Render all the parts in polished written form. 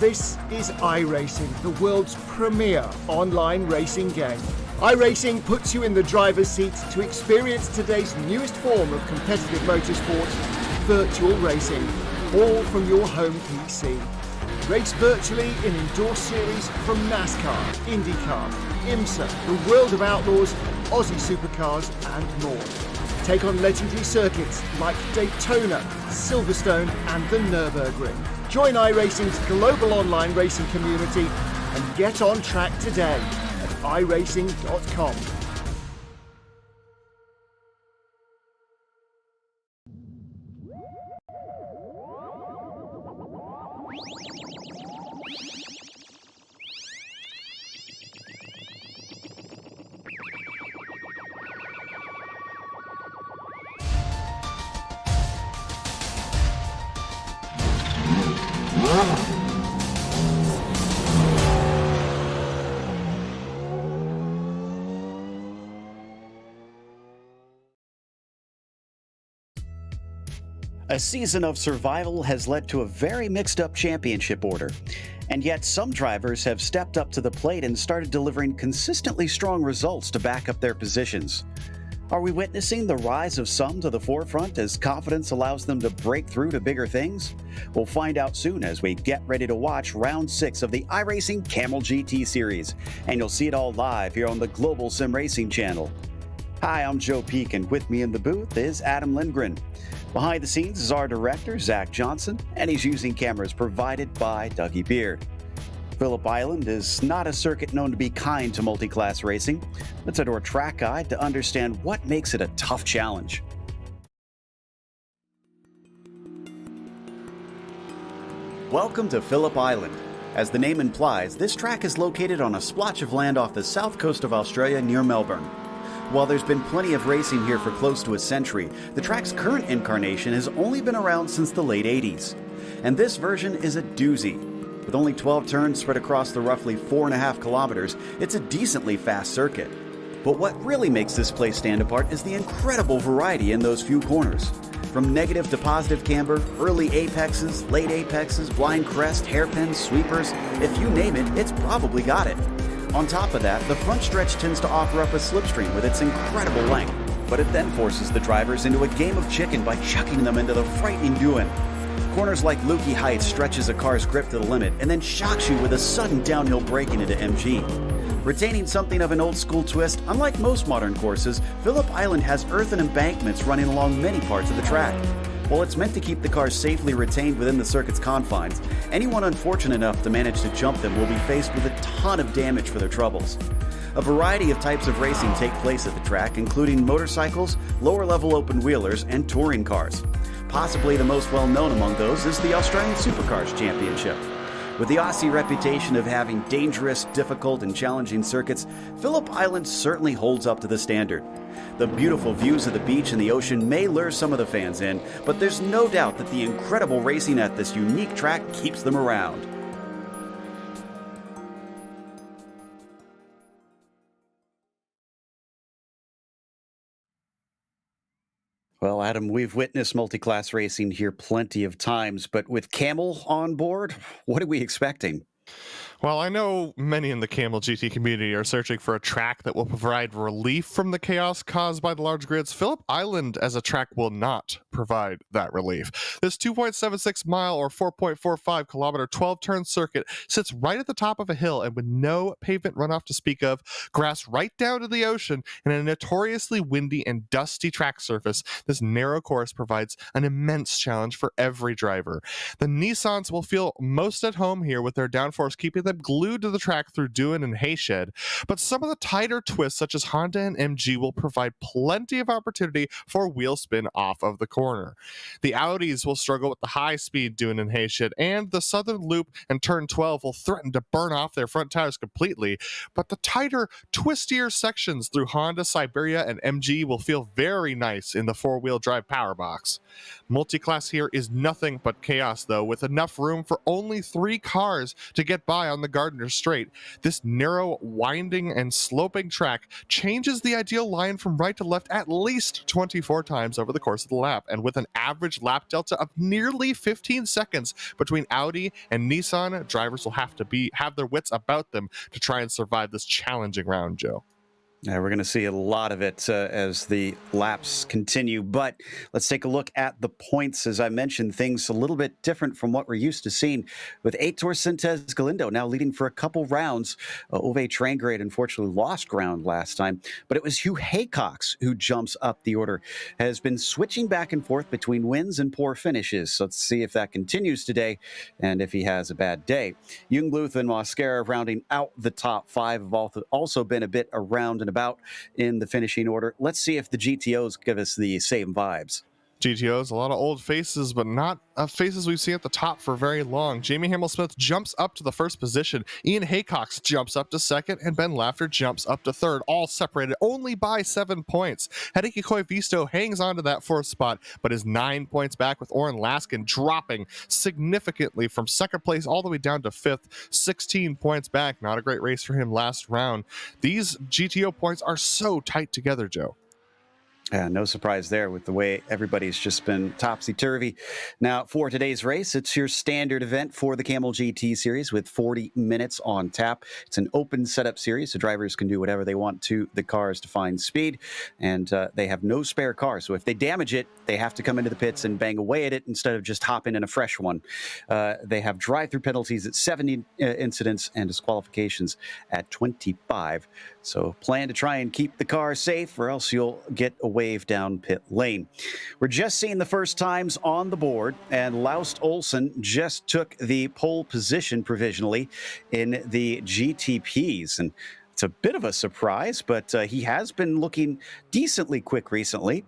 This is iRacing, the world's premier online racing game. iRacing puts you in the driver's seat to experience today's newest form of competitive motorsport, virtual racing, all from your home PC. Race virtually in endorsed series from NASCAR, IndyCar, IMSA, the World of Outlaws, Aussie Supercars and more. Take on legendary circuits like Daytona, Silverstone and the Nürburgring. Join iRacing's global online racing community and get on track today at iRacing.com. A season of survival has led to a very mixed-up championship order, and yet some drivers have stepped up to the plate and started delivering consistently strong results to back up their positions. Are we witnessing the rise of some to the forefront as confidence allows them to break through to bigger things? We'll find out soon as we get ready to watch Round 6 of the iRacing Kamel GT series, and you'll see it all live here on the Global SimRacing channel. Hi, I'm Joe Peak, and with me in the booth is Adam Lindgren. Behind the scenes is our director, Zach Johnson, and he's using cameras provided by Dougie Beard. Phillip Island is not a circuit known to be kind to multi-class racing. Let's head to our track guide to understand what makes it a tough challenge. Welcome to Phillip Island. As the name implies, this track is located on a splotch of land off the south coast of Australia near Melbourne. While there's been plenty of racing here for close to a century, the track's current incarnation has only been around since the late 80s. And this version is a doozy. With only 12 turns spread across the roughly 4.5 kilometers, it's a decently fast circuit. But what really makes this place stand apart is the incredible variety in those few corners. From negative to positive camber, early apexes, late apexes, blind crest, hairpins, sweepers, if you name it, it's probably got it. On top of that, the front stretch tends to offer up a slipstream with its incredible length, but it then forces the drivers into a game of chicken by chucking them into the frightening doing. Corners like Lukey Heights stretches a car's grip to the limit and then shocks you with a sudden downhill braking into MG. Retaining something of an old-school twist, unlike most modern courses, Phillip Island has earthen embankments running along many parts of the track. While it's meant to keep the cars safely retained within the circuit's confines, anyone unfortunate enough to manage to jump them will be faced with a ton of damage for their troubles. A variety of types of racing take place at the track, including motorcycles, lower-level open-wheelers, and touring cars. Possibly the most well-known among those is the Australian Supercars Championship. With the Aussie reputation of having dangerous, difficult, and challenging circuits, Phillip Island certainly holds up to the standard. The beautiful views of the beach and the ocean may lure some of the fans in, but there's no doubt that the incredible racing at this unique track keeps them around. Well, Adam, we've witnessed multi-class racing here plenty of times, but with Kamel on board, what are we expecting? Well, I know many in the Kamel GT community are searching for a track that will provide relief from the chaos caused by the large grids. Phillip Island as a track will not provide that relief. This 2.76 mile or 4.45 kilometer 12-turn circuit sits right at the top of a hill and with no pavement runoff to speak of, grass right down to the ocean, and a notoriously windy and dusty track surface. This narrow course provides an immense challenge for every driver. The Nissans will feel most at home here with their downforce keeping them glued to the track through Dewan and Hayshed, but some of the tighter twists such as Honda and MG will provide plenty of opportunity for wheel spin off of the corner. The Audis will struggle with the high speed Dewan and Hayshed, and the Southern Loop and Turn 12 will threaten to burn off their front tires completely, but the tighter, twistier sections through Honda, Siberia, and MG will feel very nice in the four-wheel drive power box. Multi-class here is nothing but chaos though, with enough room for only 3 cars to get by on the Gardner Straight. This narrow, winding, and sloping track changes the ideal line from right to left at least 24 times over the course of the lap, and with an average lap delta of nearly 15 seconds between Audi and Nissan, drivers will have their wits about them to try and survive this challenging round, Joe. Yeah, we're going to see a lot of it as the laps continue, but let's take a look at the points. As I mentioned, things a little bit different from what we're used to seeing, with Heitor Sintes Galindo now leading for a couple rounds. Ove Trangrade unfortunately lost ground last time, but it was Hugh Haycox who jumps up the order, has been switching back and forth between wins and poor finishes. So let's see if that continues today and if he has a bad day. Jungbluth and Mosquera rounding out the top five have also been a bit around and about in the finishing order. Let's see if the GTOs give us the same vibes. GTOs, a lot of old faces, but not faces we've seen at the top for very long. Jamie Hamel-Smith jumps up to the first position. Ian Haycox jumps up to second, and Ben Lafter jumps up to third, all separated only by 7 points. Hideki Koivisto hangs on to that fourth spot, but is 9 points back, with Oren Laskin dropping significantly from second place all the way down to fifth, 16 points back. Not a great race for him last round. These GTO points are so tight together, Joe. Yeah, no surprise there with the way everybody's just been topsy-turvy. Now, for today's race, it's your standard event for the Kamel GT series with 40 minutes on tap. It's an open setup series, so drivers can do whatever they want to the cars to find speed, and they have no spare cars. So if they damage it, they have to come into the pits and bang away at it instead of just hopping in a fresh one. They have drive-through penalties at 70 incidents and disqualifications at 25. So plan to try and keep the car safe, or else you'll get a wave down pit lane. We're just seeing the first times on the board, and Laust Olsen just took the pole position provisionally in the GTPs. And it's a bit of a surprise, but he has been looking decently quick recently.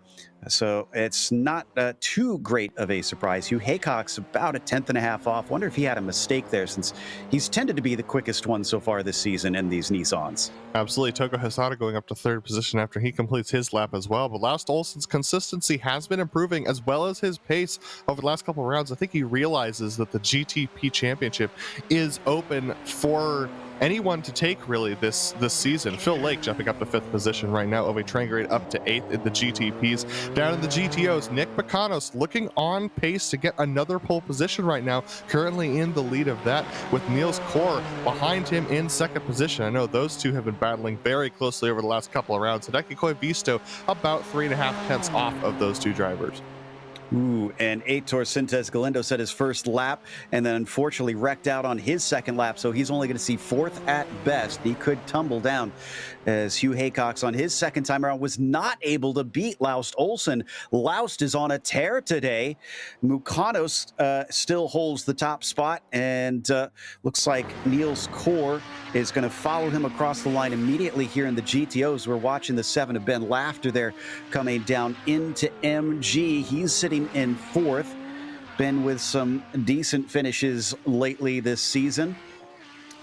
So it's not too great of a surprise. Hugh Haycox about a 10.5 off. Wonder if he had a mistake there, since he's tended to be the quickest one so far this season in these Nissans. Absolutely. Toko Hisada going up to third position after he completes his lap as well. But Laust Olsen's consistency has been improving, as well as his pace over the last couple of rounds. I think he realizes that the GTP Championship is open for anyone to take, really, this season. Phil Lake jumping up to fifth position right now. Ove Trangrade up to eighth in the GTPs. Down in the GTOs, Nick Bakanos looking on pace to get another pole position right now, currently in the lead of that, with Niels Kor behind him in second position. I know those two have been battling very closely over the last couple of rounds. Hideki Koivisto about 3.5 tenths off of those two drivers. Ooh, and Heitor Sintes Galindo set his first lap and then unfortunately wrecked out on his second lap, so he's only going to see fourth at best. He could tumble down, as Hugh Haycox on his second time around was not able to beat Laust Olsen. Laust is on a tear today. Mukanos still holds the top spot, and looks like Niels Kor is going to follow him across the line immediately here in the GTOs. We're watching the 7 of Ben Lafter there coming down into MG. He's sitting in fourth. Been with some decent finishes lately this season.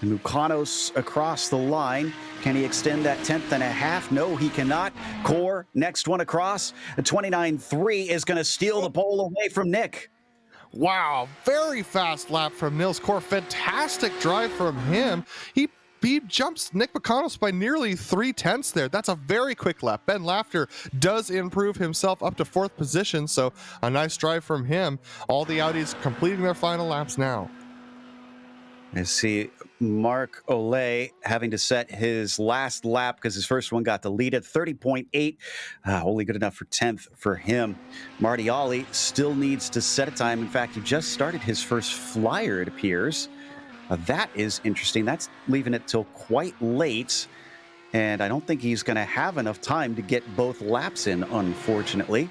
Mukanos across the line. Can he extend that 10.5? No, he cannot. Kor, next one across. A 29.3 is going to steal the pole away from Nick. Wow, very fast lap from Niels Kor. Fantastic drive from him. He jumps Nick Bakanos by nearly 3 tenths there. That's a very quick lap. Ben Lafter does improve himself up to fourth position, so a nice drive from him. All the Audis completing their final laps now. I see Mark Ole having to set his last lap because his first one got deleted. 30.8, only good enough for 10th for him. Marty Ollie still needs to set a time. In fact, he just started his first flyer, it appears. That is interesting. That's leaving it till quite late, and I don't think he's going to have enough time to get both laps in, unfortunately.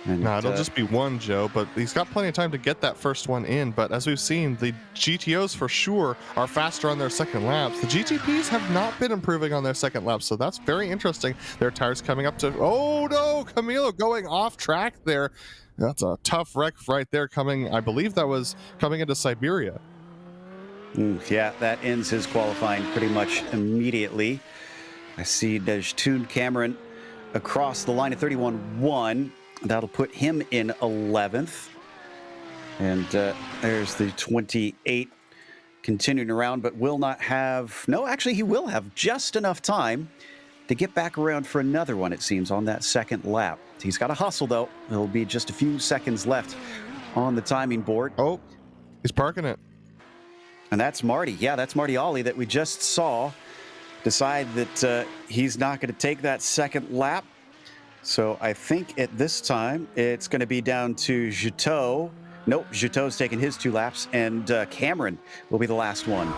And, no, it'll just be one, Joe, but he's got plenty of time to get that first one in. But as we've seen, the GTOs for sure are faster on their second laps. The GTPs have not been improving on their second laps, so that's very interesting. Their tires coming up to, oh no, Camilo going off track there. That's a tough wreck right there coming, I believe that was coming into Siberia. Yeah, that ends his qualifying pretty much immediately. I see Dejtun Cameron across the line at 31.1. That'll put him in 11th. And there's the 28 continuing around, but will not have, no, actually he will have just enough time to get back around for another one, it seems, on that second lap. He's got to hustle, though. There'll be just a few seconds left on the timing board. Oh, he's parking it. And that's Marty. Yeah, that's Marty Ollie that we just saw decide that he's not going to take that second lap. So I think at this time it's going to be down to Juteau. Nope, Juteau's taking his 2 laps, and Cameron will be the last one.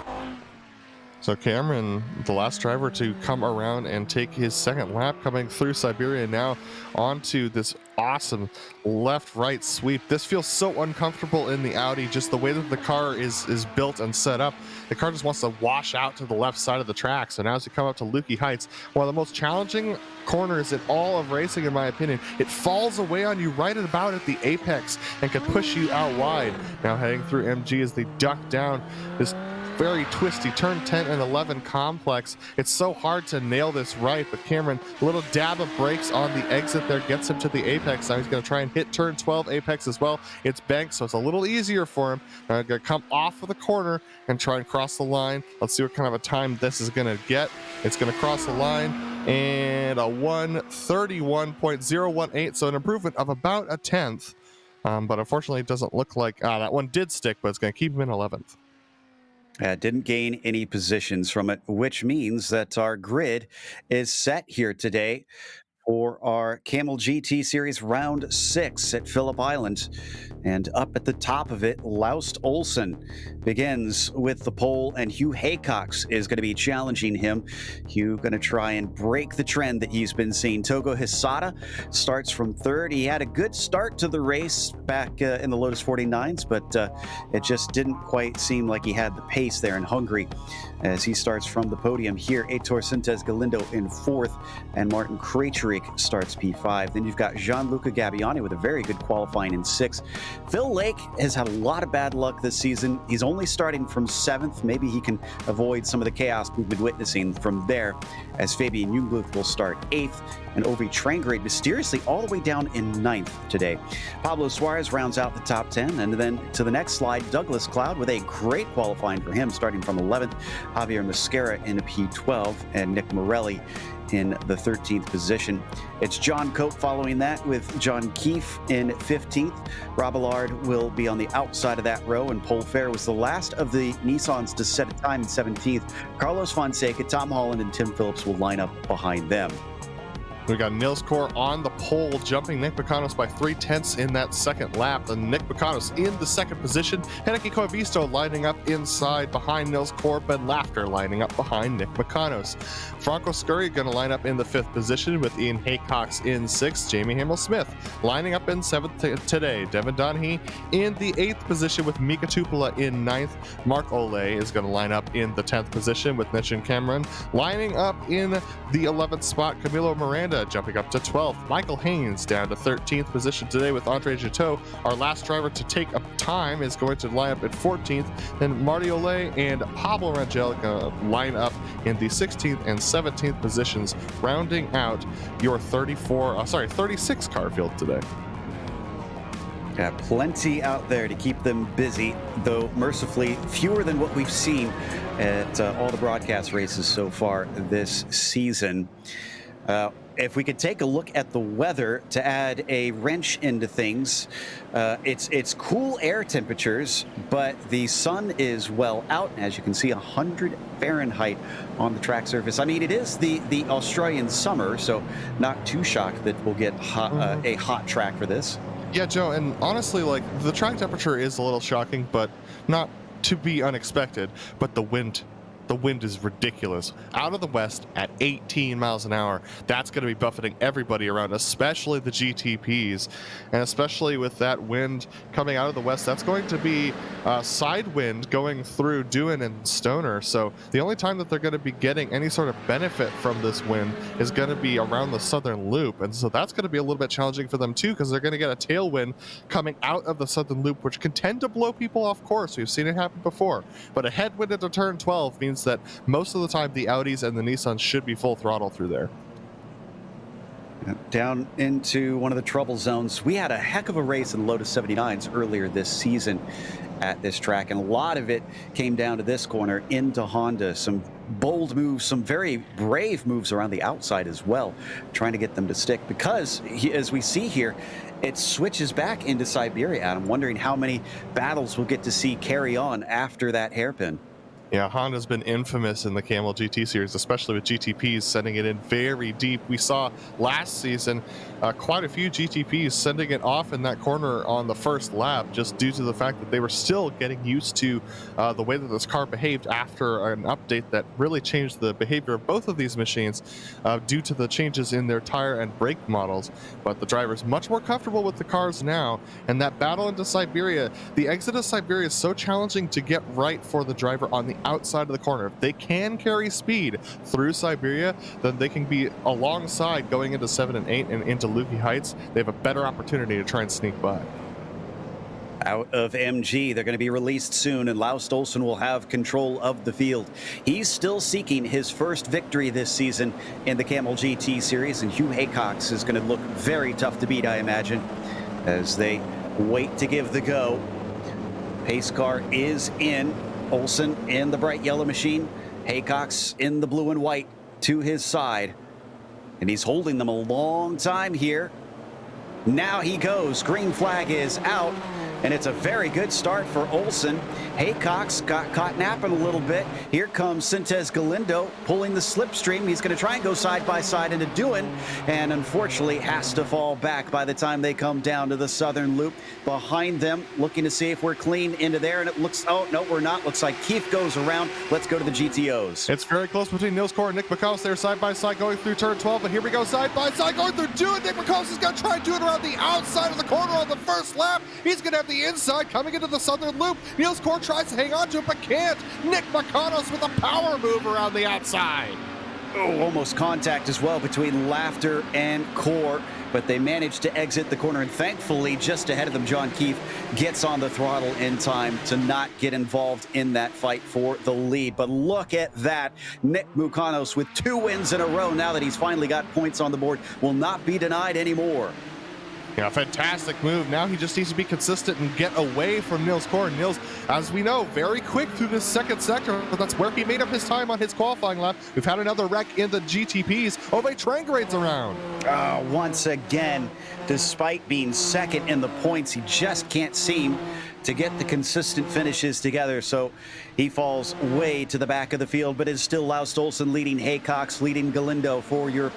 So Cameron, the last driver to come around and take his second lap, coming through Siberia now onto this awesome left-right sweep. This feels so uncomfortable in the Audi, just the way that the car is built and set up. The car just wants to wash out to the left side of the track. So now as you come up to Lukey Heights, one of the most challenging corners in all of racing, in my opinion, it falls away on you right about at the apex and can push you out wide. Now heading through MG as they duck down this very twisty turn 10 and 11 complex. It's so hard to nail this right, but Cameron, a little dab of brakes on the exit there gets him to the apex. Now he's going to try and hit turn 12 apex as well. It's banked, so it's a little easier for him. Now he's going to come off of the corner and try and cross the line. Let's see what kind of a time this is going to get. It's going to cross the line and a 1:31.018, so an improvement of about a tenth. But unfortunately, it doesn't look like that one did stick, but it's going to keep him in 11th. Didn't gain any positions from it, which means that our grid is set here today for our Kamel GT Series Round 6 at Phillip Island. And up at the top of it, Laust Olsen begins with the pole, and Hugh Haycox is going to be challenging him. Hugh going to try and break the trend that he's been seeing. Togo Hisada starts from third. He had a good start to the race back in the Lotus 49s, but it just didn't quite seem like he had the pace there in Hungary as he starts from the podium here. Heitor Sintes Galindo in fourth, and Martin Krejcik starts P5. Then you've got Gianluca Gabbiani with a very good qualifying in sixth. Phil Lake has had a lot of bad luck this season. He's only starting from seventh. Maybe he can avoid some of the chaos we've been witnessing from there, as Fabian Jungluth will start eighth, and Ovi Trangrade mysteriously all the way down in ninth today. Pablo Suarez rounds out the top 10, and then to the next slide, Douglas Cloud with a great qualifying for him, starting from 11th. Javier Mascara in a P12, and Nick Morelli in the 13th position. It's John Cope following that with John Keefe in 15th. Rob Allard will be on the outside of that row, and Paul Fair was the last of the Nissans to set a time in 17th. Carlos Fonseca, Tom Holland, and Tim Phillips will line up behind them. We got Nils Kor on the pole, jumping Nick Bakanos by 3/10 in that second lap. And Nick Bakanos in the second position. Henneke Koivisto lining up inside behind Nils Kor. Ben Laughter lining up behind Nick Bakanos. Franco Scurry going to line up in the fifth position with Ian Haycox in sixth. Jamie Hamill-Smith lining up in seventh today. Devin Donahue in the eighth position with Mika Tupola in ninth. Mark Ole is going to line up in the 10th position with Nishan Cameron. Lining up in the 11th spot, Camilo Miranda jumping up to 12th. Michael Haynes down to 13th position today with Andre Juteau. Our last driver to take a time is going to line up at 14th. Then Marty Ole and Pablo Rangel line up in the 16th and 17th positions, rounding out your 36 car field today. Yeah, plenty out there to keep them busy, though mercifully fewer than what we've seen at all the broadcast races so far this season. If we could take a look at the weather to add a wrench into things, it's cool air temperatures, but the sun is well out. As you can see, 100 Fahrenheit on the track surface. I mean, it is the Australian summer, so not too shocked that we'll get a hot track for this. Yeah, Joe, and honestly, like, the track temperature is a little shocking, but not to be unexpected. But the wind is ridiculous. Out of the west at 18 miles an hour. That's going to be buffeting everybody around, especially the GTPs. And especially with that wind coming out of the west, that's going to be side wind going through Dewan and Stoner. So the only time that they're going to be getting any sort of benefit from this wind is going to be around the southern loop. And so that's going to be a little bit challenging for them too, because they're going to get a tailwind coming out of the southern loop, which can tend to blow people off course. We've seen it happen before. But a headwind into turn 12 means that most of the time the Audis and the Nissans should be full throttle through there. Down into one of the trouble zones. We had a heck of a race in Lotus 79s earlier this season at this track, and a lot of it came down to this corner into Honda. Some bold moves, some very brave moves around the outside as well, trying to get them to stick, because as we see here, it switches back into Siberia. And I'm wondering how many battles we'll get to see carry on after that hairpin. Yeah, Honda's been infamous in the Kamel GT series, especially with GTPs sending it in very deep. We saw last season quite a few GTPs sending it off in that corner on the first lap, just due to the fact that they were still getting used to the way that this car behaved after an update that really changed the behavior of both of these machines due to the changes in their tire and brake models. But the driver's much more comfortable with the cars now, and that battle into Siberia, the exit of Siberia is so challenging to get right for the driver on the outside of the corner. If they can carry speed through Siberia, then they can be alongside going into 7 and 8 and into Lukey Heights. They have a better opportunity to try and sneak by. Out of MG, they're going to be released soon, and Laust Olsen will have control of the field. He's still seeking his first victory this season in the Kamel GT series, and Hugh Haycox is going to look very tough to beat, I imagine, as they wait to give the go. Pace car is in. Olsen in the bright yellow machine, Haycox in the blue and white to his side. And he's holding them a long time here. Now he goes. Green flag is out, and it's a very good start for Olsen. Haycox got caught napping a little bit. Here comes Sintez Galindo pulling the slipstream. He's going to try and go side by side into Dewan, and unfortunately has to fall back by the time they come down to the southern loop. Behind them, looking to see if we're clean into there, and it looks, oh, no, we're not. Looks like Keith goes around. Let's go to the GTOs. It's very close between Niels Core and Nick McCallus there side by side going through turn 12, and here we go side by side going through Dewan. Nick McCallus is going to try and do it around the outside of the corner on the first lap. He's going to have the inside coming into the southern loop. Niels Core tries to hang on to it, but can't. Nick McConnell's with a power move around the outside. Oh, almost contact as well between Laughter and Core, but they managed to exit the corner, and thankfully just ahead of them, John Keefe gets on the throttle in time to not get involved in that fight for the lead. But look at that. Nick Mukanos with 2 wins in a row now that he's finally got points on the board will not be denied anymore. Yeah, fantastic move. Now he just needs to be consistent and get away from Niels Core. Niels, as we know, very quick through this second sector, but that's where he made up his time on his qualifying lap. We've had another wreck in the GTPs. Ove Trangrade's around. Once again, despite being second in the points, he just can't seem to get the consistent finishes together, so he falls way to the back of the field, but it's still Laust Olsen leading Haycox, leading Galindo for your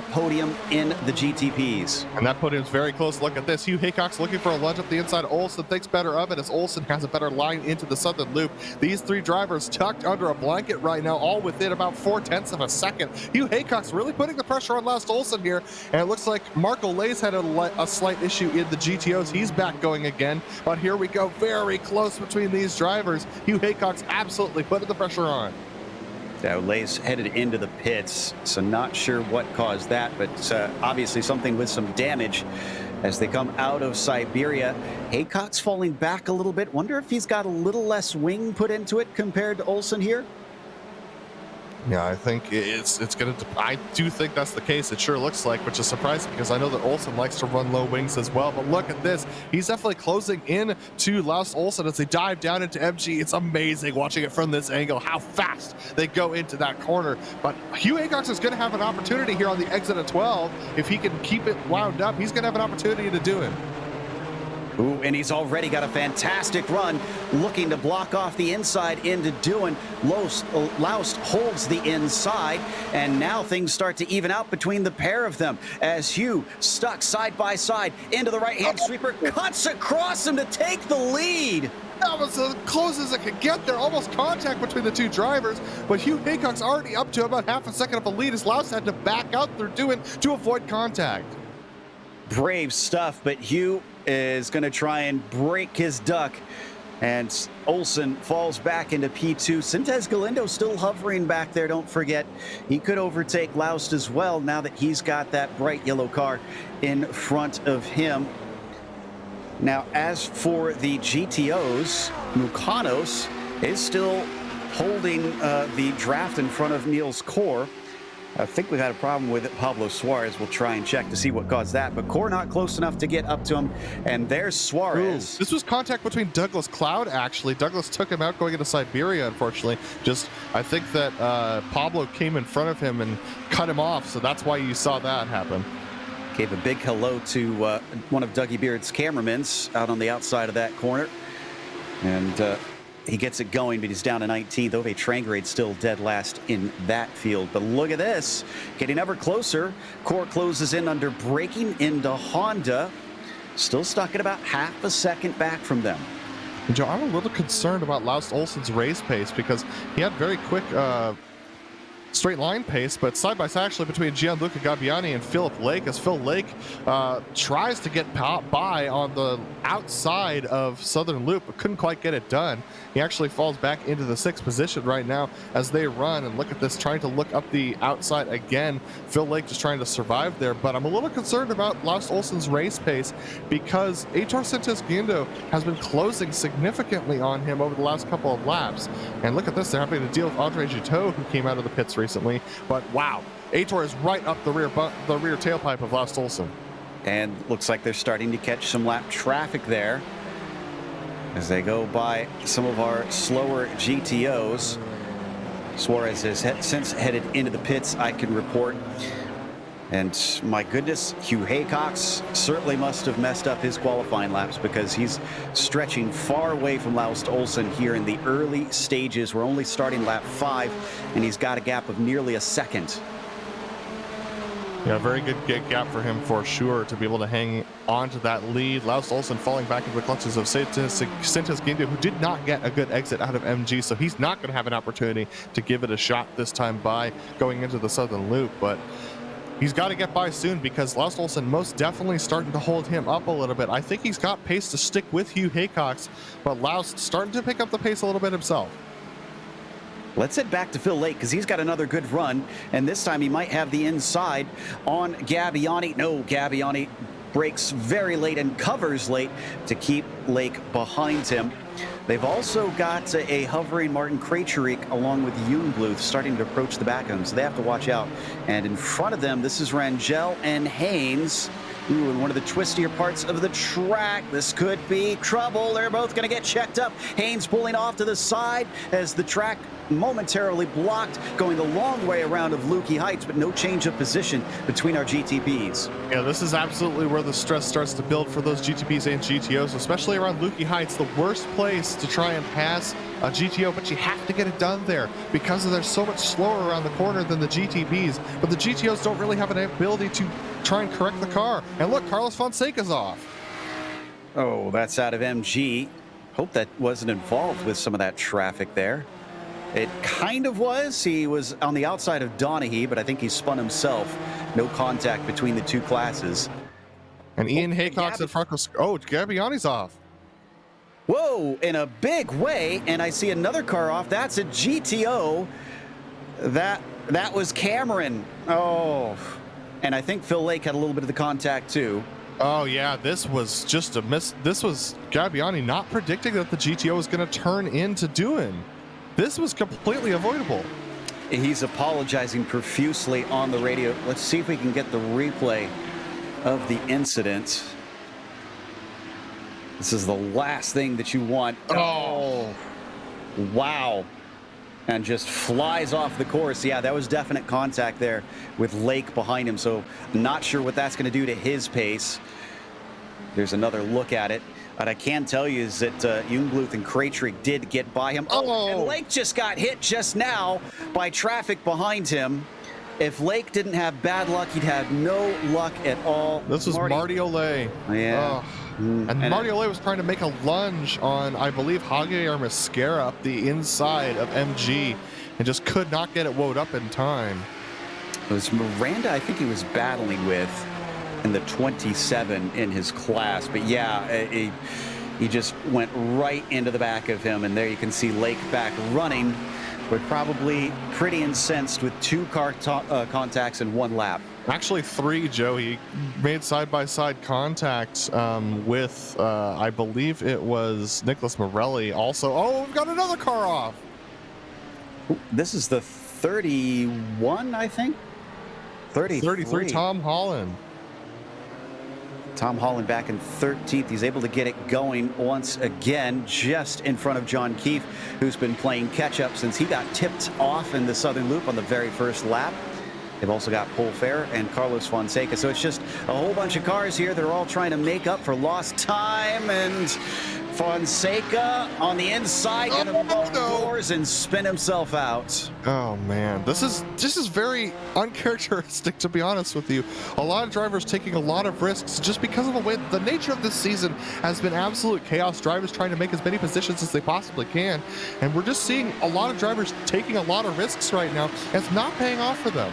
podium in the GTPs. And that podium's very close. Look at this. Hugh Haycox looking for a lunge up the inside. Olsen thinks better of it as Olsen has a better line into the southern loop. These 3 drivers tucked under a blanket right now, all within about 0.4 of a second. Hugh Haycox really putting the pressure on Laust Olsen here, and it looks like Marco Lay's had a slight issue in the GTOs. He's back going again, but here we go. Very close between these drivers. Hugh Haycox absolutely putting the pressure on. Now, Lay's headed into the pits, so not sure what caused that, but obviously something with some damage as they come out of Siberia. Haycox falling back a little bit. Wonder if he's got a little less wing put into it compared to Olsen here. Yeah, I think it's gonna. I do think that's the case. It sure looks like, which is surprising because I know that Olsen likes to run low wings as well. But look at this. He's definitely closing in to Laust Olsen as they dive down into MG. It's amazing watching it from this angle, how fast they go into that corner. But Hugh Haycox is gonna have an opportunity here on the exit of 12. If he can keep it wound up, he's gonna have an opportunity to do it. Ooh, and he's already got a fantastic run, looking to block off the inside into Dewan. Laust holds the inside, and now things start to even out between the pair of them as Hugh, stuck side by side into the right-hand sweeper, cuts across him to take the lead. That was as close as it could get there. Almost contact between the 2 drivers, but Hugh Haycox already up to about half a second of a lead as Laust had to back out through Dewan to avoid contact. Brave stuff, but Hugh is going to try and break his duck, and Olsen falls back into P2. Sintez Galindo still hovering back there, don't forget. He could overtake Laust as well now that he's got that bright yellow car in front of him. Now, as for the GTOs, Mukanos is still holding the draft in front of Niels Core, I think we had a problem with it. Pablo Suarez will try and check to see what caused that, but Core not close enough to get up to him, and there's Suarez. Ooh, this was contact between Douglas Cloud, actually. Douglas took him out going into Siberia, unfortunately. I think that Pablo came in front of him and cut him off, so that's why you saw that happen. Gave a big hello to one of Dougie Beard's cameramans out on the outside of that corner, and he gets it going, but he's down to 19th. Ove Trangrade still dead last in that field. But look at this, getting ever closer. Core closes in under braking into Honda. Still stuck at about half a second back from them. Joe, I'm a little concerned about Laust Olsen's race pace because he had very quick straight line pace, but side by side actually between Gianluca Gabbiani and Phillip Lake, as Phil Lake tries to get by on the outside of Southern Loop, but couldn't quite get it done. He actually falls back into the 6th position right now as they run, and look at this, trying to look up the outside again. Phil Lake just trying to survive there, but I'm a little concerned about Laust Olsen's race pace because Heitor Sintes-Guindo has been closing significantly on him over the last couple of laps. And look at this, they're having to deal with Andre Giteau, who came out of the pits recently, but wow, Heitor is right up the rear tailpipe of Laust Olsen. And looks like they're starting to catch some lap traffic there as they go by some of our slower GTOs. Suarez has since headed into the pits, I can report. And my goodness, Hugh Haycox certainly must have messed up his qualifying laps because he's stretching far away from Laust Olsen here in the early stages. We're only starting lap 5, and he's got a gap of nearly a second. Yeah, very good gap for him for sure to be able to hang on to that lead. Laust Olsen falling back into the clutches of Sintes-Guindo, who did not get a good exit out of MG, so he's not going to have an opportunity to give it a shot this time by going into the Southern Loop, but he's got to get by soon because Laust Olsen most definitely starting to hold him up a little bit. I think he's got pace to stick with Hugh Haycox, but Laust starting to pick up the pace a little bit himself. Let's head back to Phil Lake because he's got another good run, and this time he might have the inside on Gabbiani. No, Gabbiani brakes very late and covers late to keep Lake behind him. They've also got a hovering Martin Krejcik along with Jungbluth starting to approach the back of them, so they have to watch out. And in front of them, this is Rangel and Haynes. Ooh, in one of the twistier parts of the track. This could be trouble. They're both going to get checked up. Haynes pulling off to the side as the track momentarily blocked, going the long way around of Lukey Heights, but no change of position between our GTPs. Yeah, this is absolutely where the stress starts to build for those GTPs and GTOs, especially around Lukey Heights, the worst place to try and pass a GTO, but you have to get it done there because they're so much slower around the corner than the GTPs, but the GTOs don't really have an ability to try and correct the car. And look, Carlos Fonseca's off. Oh, that's out of MG. Hope that wasn't involved with some of that traffic there. It kind of was. He was on the outside of Donaghy, but I think he spun himself. No contact between the two classes. And Ian Haycox at front. Oh, Gabbiani's off. Whoa, in a big way, and I see another car off. That's a GTO. That was Cameron. Oh, and I think Phil Lake had a little bit of the contact too. Oh yeah, this was just a miss. This was Gabbiani not predicting that the GTO was going to turn into doing. This was completely avoidable. He's apologizing profusely on the radio. Let's see if we can get the replay of the incident. This is the last thing that you want. Oh, wow. And just flies off the course. Yeah, that was definite contact there with Lake behind him. So not sure what that's going to do to his pace. There's another look at it. What I can tell you is that Jungbluth and Krejcik did get by him. Oh, and Lake just got hit just now by traffic behind him. If Lake didn't have bad luck, he'd have no luck at all. This was Marty Olay. Yeah. And Marty Olay was trying to make a lunge on, I believe, Javier Mascara up the inside of MG and just could not get it wound up in time. It was Miranda, I think he was battling with in the 27 in his class. But yeah, he just went right into the back of him. And there you can see Lake back running, but probably pretty incensed with two car contacts in one lap. Actually, three, Joe. He made side-by-side contact with, I believe it was Nicholas Morelli also. Oh, we've got another car off. This is the 31, I think. 33, Tom Holland. Tom Holland back in 13th. He's able to get it going once again, just in front of John Keefe, who's been playing catch-up since he got tipped off in the Southern Loop on the very first lap. They've also got Paul Fair and Carlos Fonseca. So it's just a whole bunch of cars here. They're all trying to make up for lost time. And Fonseca on the inside, gonna blow doors and spin himself out. Oh man, this is very uncharacteristic, to be honest with you. A lot of drivers taking a lot of risks just because of the way the nature of this season has been absolute chaos. Drivers trying to make as many positions as they possibly can, and we're just seeing a lot of drivers taking a lot of risks right now. And it's not paying off for them.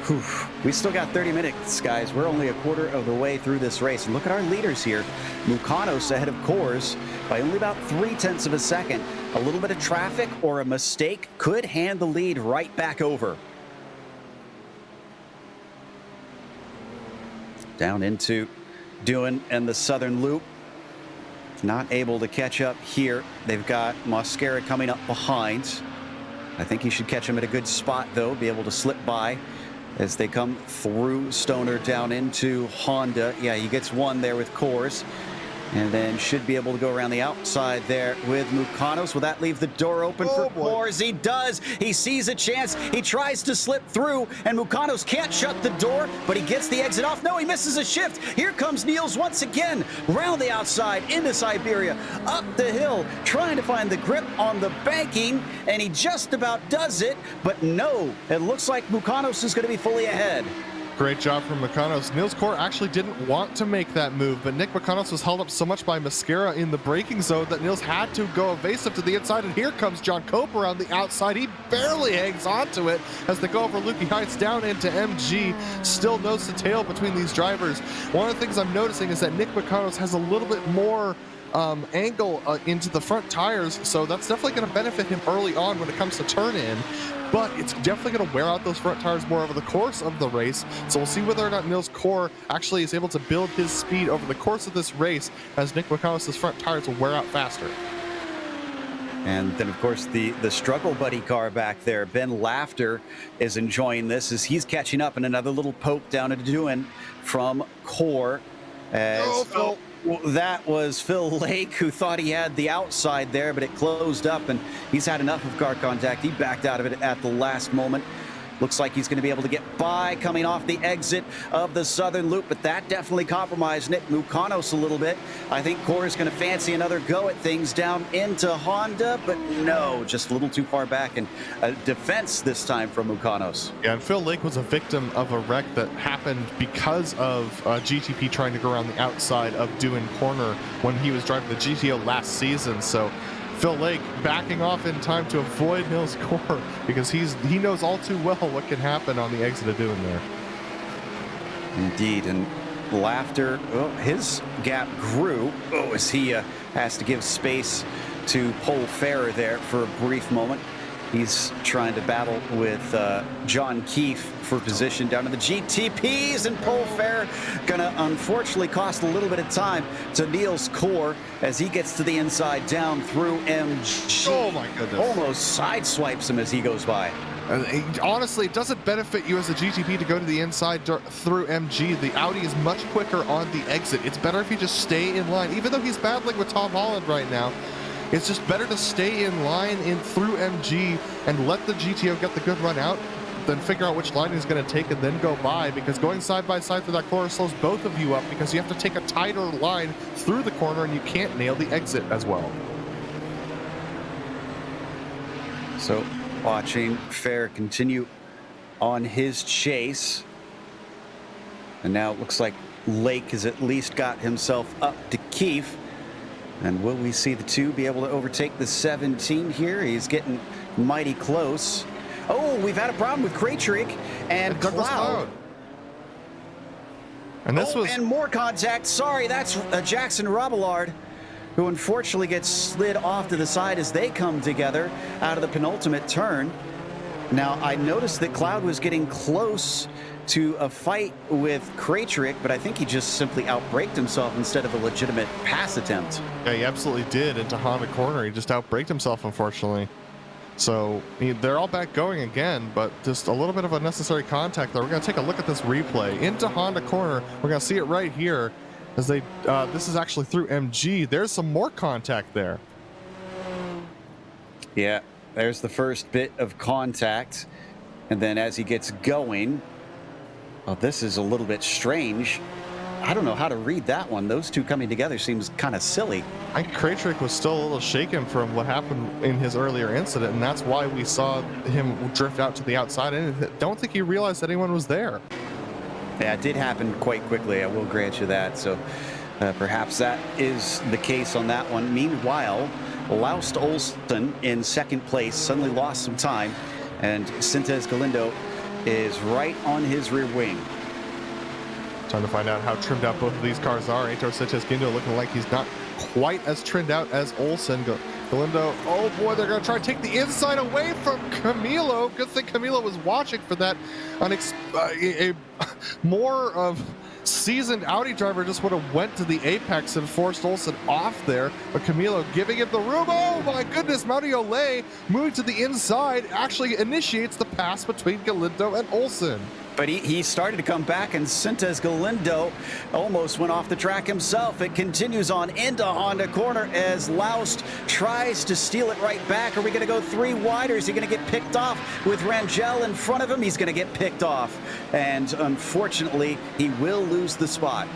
Whew. We still got 30 minutes, guys. We're only a quarter of the way through this race. And look at our leaders here. Mukanos ahead of Coors by only about 0.3 of a second. A little bit of traffic or a mistake could hand the lead right back over. Down into Dewan and the Southern Loop. Not able to catch up here. They've got Mosquera coming up behind. I think he should catch him at a good spot, though, be able to slip by as they come through Stoner down into Honda. Yeah, he gets one there with Coors, and then should be able to go around the outside there with Mukanos. Will that leave the door open for Coors? He does. He sees a chance. He tries to slip through, and Mukanos can't shut the door, but he gets the exit off. No, he misses a shift. Here comes Niels once again, round the outside into Siberia, up the hill, trying to find the grip on the banking, and he just about does it, but no, it looks like Mukanos is going to be fully ahead. Great job from Mukanos. Niels Core actually didn't want to make that move, but Nick Mukanos was held up so much by Mosquera in the braking zone that Niels had to go evasive to the inside, and here comes John Cope around the outside. He barely hangs onto it as they go over Lukey Heights down into MG. Still nose to tail between these drivers. One of the things I'm noticing is that Nick Mukanos has a little bit more angle into the front tires, so that's definitely going to benefit him early on when it comes to turn in, but it's definitely going to wear out those front tires more over the course of the race. So we'll see whether or not Niels Core actually is able to build his speed over the course of this race, as Nick Mukanos' front tires will wear out faster. And then, of course, the struggle buddy car back there, Ben Laughter, is enjoying this as he's catching up, and another little poke down into Dewan from Core. That was Phil Lake, who thought he had the outside there, but it closed up, and he's had enough of car contact. He backed out of it at the last moment. Looks like he's going to be able to get by coming off the exit of the Southern Loop, but that definitely compromised Nick Mukanos a little bit. I think Core is going to fancy another go at things down into Honda, but no, just a little too far back, and a defense this time from Mukanos. Yeah, and Phil Lake was a victim of a wreck that happened because of GTP trying to go around the outside of Dewan Corner when he was driving the GTO last season. So Phil Lake backing off in time to avoid Niels Core, because he knows all too well what can happen on the exit of Dewan there. Indeed, and Laughter, his gap grew as he has to give space to Paul Ferrer there for a brief moment. He's trying to battle with John Keefe for position down to the GTPs, and Paul Ferrer gonna unfortunately cost a little bit of time to Niels Core as he gets to the inside down through MG. Oh my goodness. Almost sideswipes him as he goes by. Honestly, it doesn't benefit you as a GTP to go to the inside through MG. The Audi is much quicker on the exit. It's better if you just stay in line, even though he's battling with Tom Holland right now. It's just better to stay in line through MG and let the GTO get the good run out than figure out which line he's going to take and then go by, because going side by side through that corner slows both of you up, because you have to take a tighter line through the corner and you can't nail the exit as well. So watching Fair continue on his chase, and now it looks like Lake has at least got himself up to Keefe. And will we see the two be able to overtake the 17 here? He's getting mighty close. Oh, we've had a problem with Krejcik and Cloud. And this was and more contact. Sorry, that's Jackson Robillard, who unfortunately gets slid off to the side as they come together out of the penultimate turn. Now, I noticed that Cloud was getting close to a fight with Krejcik, but I think he just simply outbraked himself instead of a legitimate pass attempt. Yeah, he absolutely did into Honda corner. He just outbraked himself, unfortunately. So they're all back going again, but just a little bit of unnecessary contact there. We're going to take a look at this replay into Honda corner. We're going to see it right here as they, this is actually through MG. There's some more contact there. Yeah, there's the first bit of contact. And then as he gets going, well, this is a little bit strange. I don't know how to read that one. Those two coming together seems kind of silly. I think Kraytrick was still a little shaken from what happened in his earlier incident, and that's why we saw him drift out to the outside. And I don't think he realized anyone was there. Yeah, it did happen quite quickly. I will grant you that. So perhaps that is the case on that one. Meanwhile, Laust Olsen in second place suddenly lost some time, and Sintes Galindo is right on his rear wing. Time to find out how trimmed out both of these cars are. Heitor Sintes Galindo looking like he's not quite as trimmed out as Olsen. Galindo, oh boy, they're going to try to take the inside away from Camilo. Good thing Camilo was watching for that. A more of seasoned Audi driver just would have went to the apex and forced Olsen off there, but Camilo giving him the room. Oh my goodness, Mario Lay moving to the inside actually initiates the pass between Galindo and Olsen. But he started to come back, and Sintes Galindo almost went off the track himself. It continues on into Honda corner as Laust tries to steal it right back. Are we going to go three wide, or is he going to get picked off with Rangel in front of him? He's going to get picked off, and unfortunately, he will lose the spot.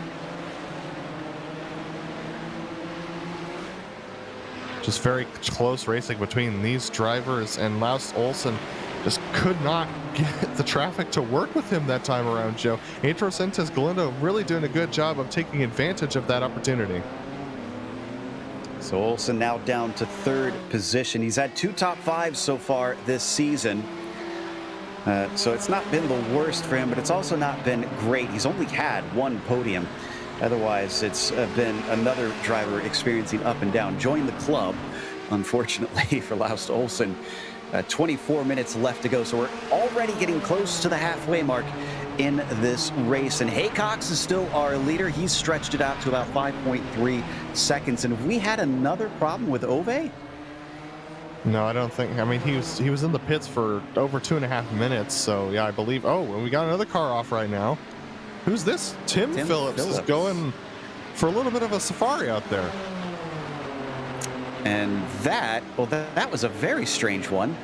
Just very close racing between these drivers, and Laust Olsen just could not get the traffic to work with him that time around, Joe. Heitor Sintes Galindo really doing a good job of taking advantage of that opportunity. So Olsen now down to third position. He's had two top fives so far this season. So it's not been the worst for him, but it's also not been great. He's only had one podium. Otherwise, it's been another driver experiencing up and down. Join the club, unfortunately, for Laust Olsen. 24 minutes left to go, so we're already getting close to the halfway mark in this race. And Haycox is still our leader. He's stretched it out to about 5.3 seconds. And have we had another problem with Ove? No, I don't think. I mean, he was in the pits for over 2.5 minutes. So yeah, I believe. Oh, and we got another car off right now. Who's this? Tim Phillips is going for a little bit of a safari out there. And that was a very strange one.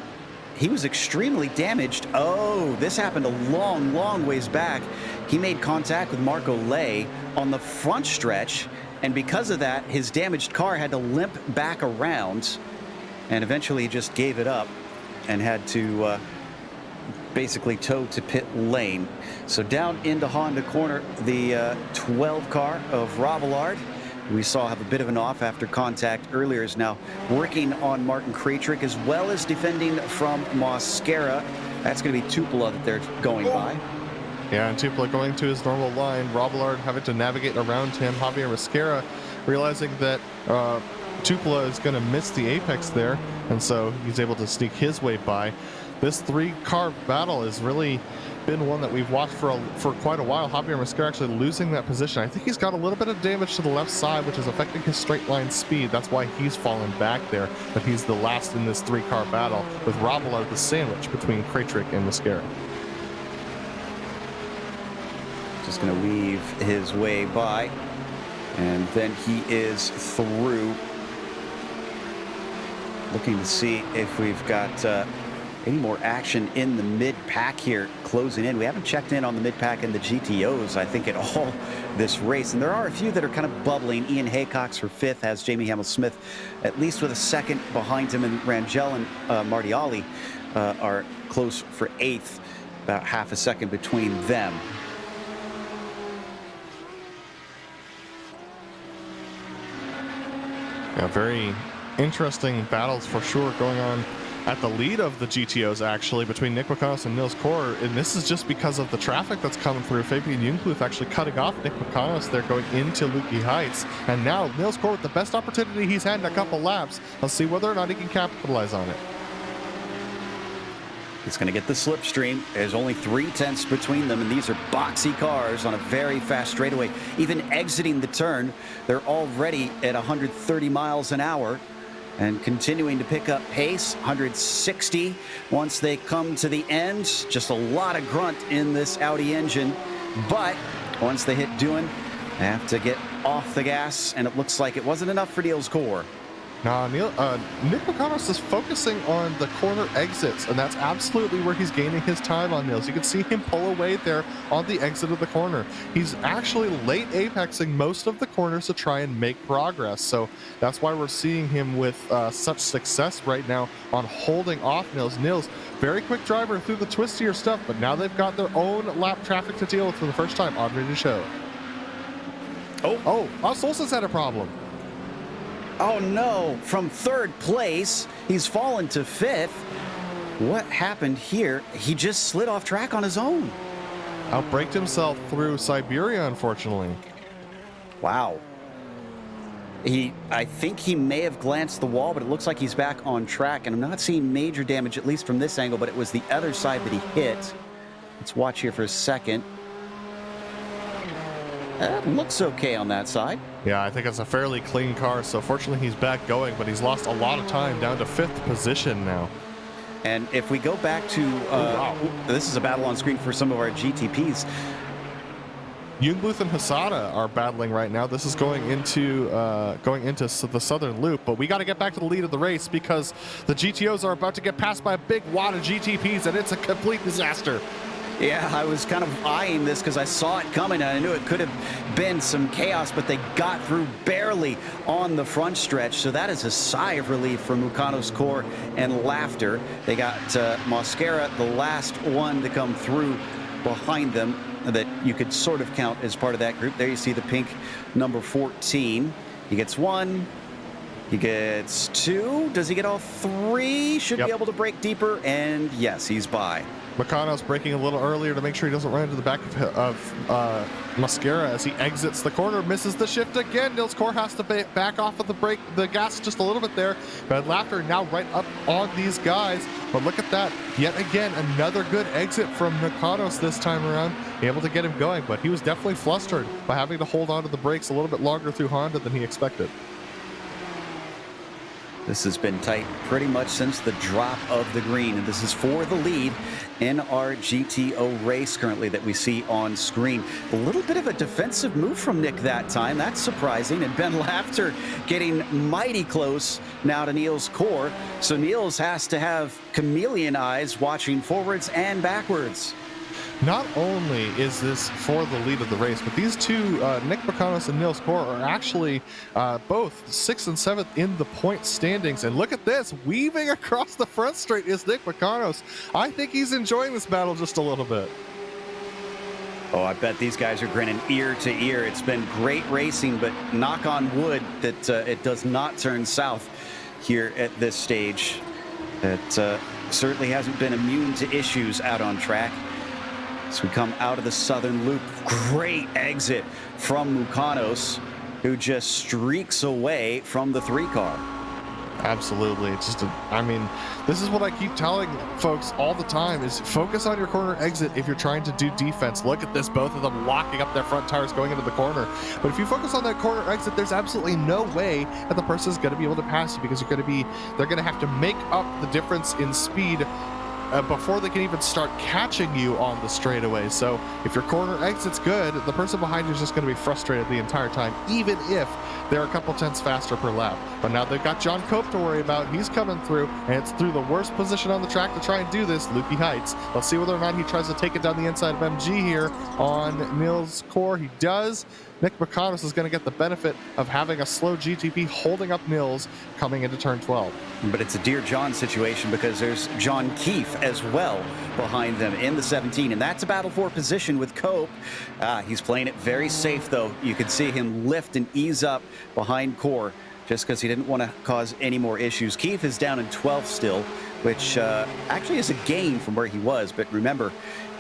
He was extremely damaged. Oh, this happened a long, long ways back. He made contact with Marco Lay on the front stretch, and because of that, his damaged car had to limp back around, and eventually he just gave it up and had to basically tow to pit lane. So down into Honda corner, the 12 car of Rob Allard, we saw have a bit of an off after contact earlier, is now working on Martin Kraytrick as well as defending from Mosquera. That's going to be Tupela that they're going by. Yeah, and Tupela going to his normal line. Rob Allard having to navigate around him. Javier Mosquera realizing that Tupela is going to miss the apex there, and so he's able to sneak his way by. This three-car battle has really been one that we've watched for quite a while. Javier Mosquera actually losing that position. I think he's got a little bit of damage to the left side, which is affecting his straight line speed. That's why he's fallen back there, but he's the last in this three-car battle, with Rob Allard the sandwich between Kraytrick and Mosquera. Just going to weave his way by, and then he is through. Looking to see if we've got any more action in the mid-pack here closing in. We haven't checked in on the mid-pack and the GTOs, I think, at all this race. And there are a few that are kind of bubbling. Ian Haycox for fifth, has Jamie Hamill-Smith at least with a second behind him. And Rangel and Martiali are close for eighth, about half a second between them. Yeah, very interesting battles for sure going on at the lead of the GTOs, actually, between Nick McConnell and Nils Kor, and this is just because of the traffic that's coming through. Fabian Jungluth actually cutting off Nick McConnell there going into Lukey Heights, and now Nils Kor with the best opportunity he's had in a couple laps. Let's see whether or not he can capitalize on it. He's going to get the slipstream. There's only 0.3 between them, and these are boxy cars on a very fast straightaway. Even exiting the turn, they're already at 130 miles an hour. and continuing to pick up pace. 160 once they come to the end. Just a lot of grunt in this Audi engine, but once they hit doing, they have to get off the gas, and it looks like it wasn't enough for Niels Core. Now, Nick Bocanos is focusing on the corner exits, and that's absolutely where he's gaining his time on Niels. You can see him pull away there on the exit of the corner. He's actually late apexing most of the corners to try and make progress, so that's why we're seeing him with such success right now on holding off Niels. Niels, very quick driver through the twistier stuff, but now they've got their own lap traffic to deal with for the first time on Radio Show. Solstice had a problem. Oh no, from third place, he's fallen to fifth. What happened here? He just slid off track on his own. Outbraked himself through Siberia, unfortunately. Wow. I think he may have glanced the wall, but it looks like he's back on track, and I'm not seeing major damage, at least from this angle, but it was the other side that he hit. Let's watch here for a second. Looks okay on that side. Yeah, I think it's a fairly clean car, so fortunately he's back going, but he's lost a lot of time, down to 5th position now. And if we go back to, this is a battle on screen for some of our GTPs. Jungbluth and Hasada are battling right now. This is going into the southern loop, but we got to get back to the lead of the race because the GTOs are about to get passed by a big wad of GTPs, and it's a complete disaster. Yeah, I was kind of eyeing this because I saw it coming, and I knew it could have been some chaos, but they got through barely on the front stretch. So that is a sigh of relief from Mucano's Core and Laughter. They got Mosquera, the last one to come through behind them that you could sort of count as part of that group. There you see the pink number 14. He gets 1. He gets 2. Does he get all 3? Should be able to break deeper, and yes, he's by. Meccano's braking a little earlier to make sure he doesn't run into the back of Mosquera as he exits the corner, misses the shift again. Niels Core has to back off of the gas just a little bit there. But Laughter now right up on these guys. But look at that. Yet again, another good exit from Meccano's this time around. Able to get him going, but he was definitely flustered by having to hold on to the brakes a little bit longer through Honda than he expected. This has been tight pretty much since the drop of the green, and this is for the lead in our GTO race currently that we see on screen. A little bit of a defensive move from Nick that time. That's surprising, and Ben Laughter getting mighty close now to Niels Core. So Niels has to have chameleon eyes watching forwards and backwards. Not only is this for the lead of the race, but these two, Nick Bocanos and Niels Core, are actually both 6th and 7th in the point standings. And look at this, weaving across the front straight is Nick Bocanos. I think he's enjoying this battle just a little bit. Oh, I bet these guys are grinning ear to ear. It's been great racing, but knock on wood that it does not turn south here at this stage. It certainly hasn't been immune to issues out on track. As we come out of the southern loop, great exit from Mucanos, who just streaks away from the 3 car. Absolutely. It's just I mean, this is what I keep telling folks all the time is focus on your corner exit if you're trying to do defense. Look at this, both of them locking up their front tires going into the corner. But if you focus on that corner exit, there's absolutely no way that the person's going to be able to pass you because they're going to have to make up the difference in speed before they can even start catching you on the straightaway. So if your corner exit's good, the person behind you is just going to be frustrated the entire time, even if they're a couple tenths faster per lap. But now they've got John Cope to worry about. He's coming through, and it's through the worst position on the track to try and do this, Loopy Heights. Let's see whether or not he tries to take it down the inside of MG here on Niels Core. He does. Nick Bocanos is going to get the benefit of having a slow GTP holding up Niels coming into turn 12. But it's a Dear John situation because there's John Keefe as well behind them in the 17, and that's a battle for position with Cope. He's playing it very safe, though. You can see him lift and ease up behind Core just because he didn't want to cause any more issues. Keefe is down in 12th still, which actually is a gain from where he was, but remember,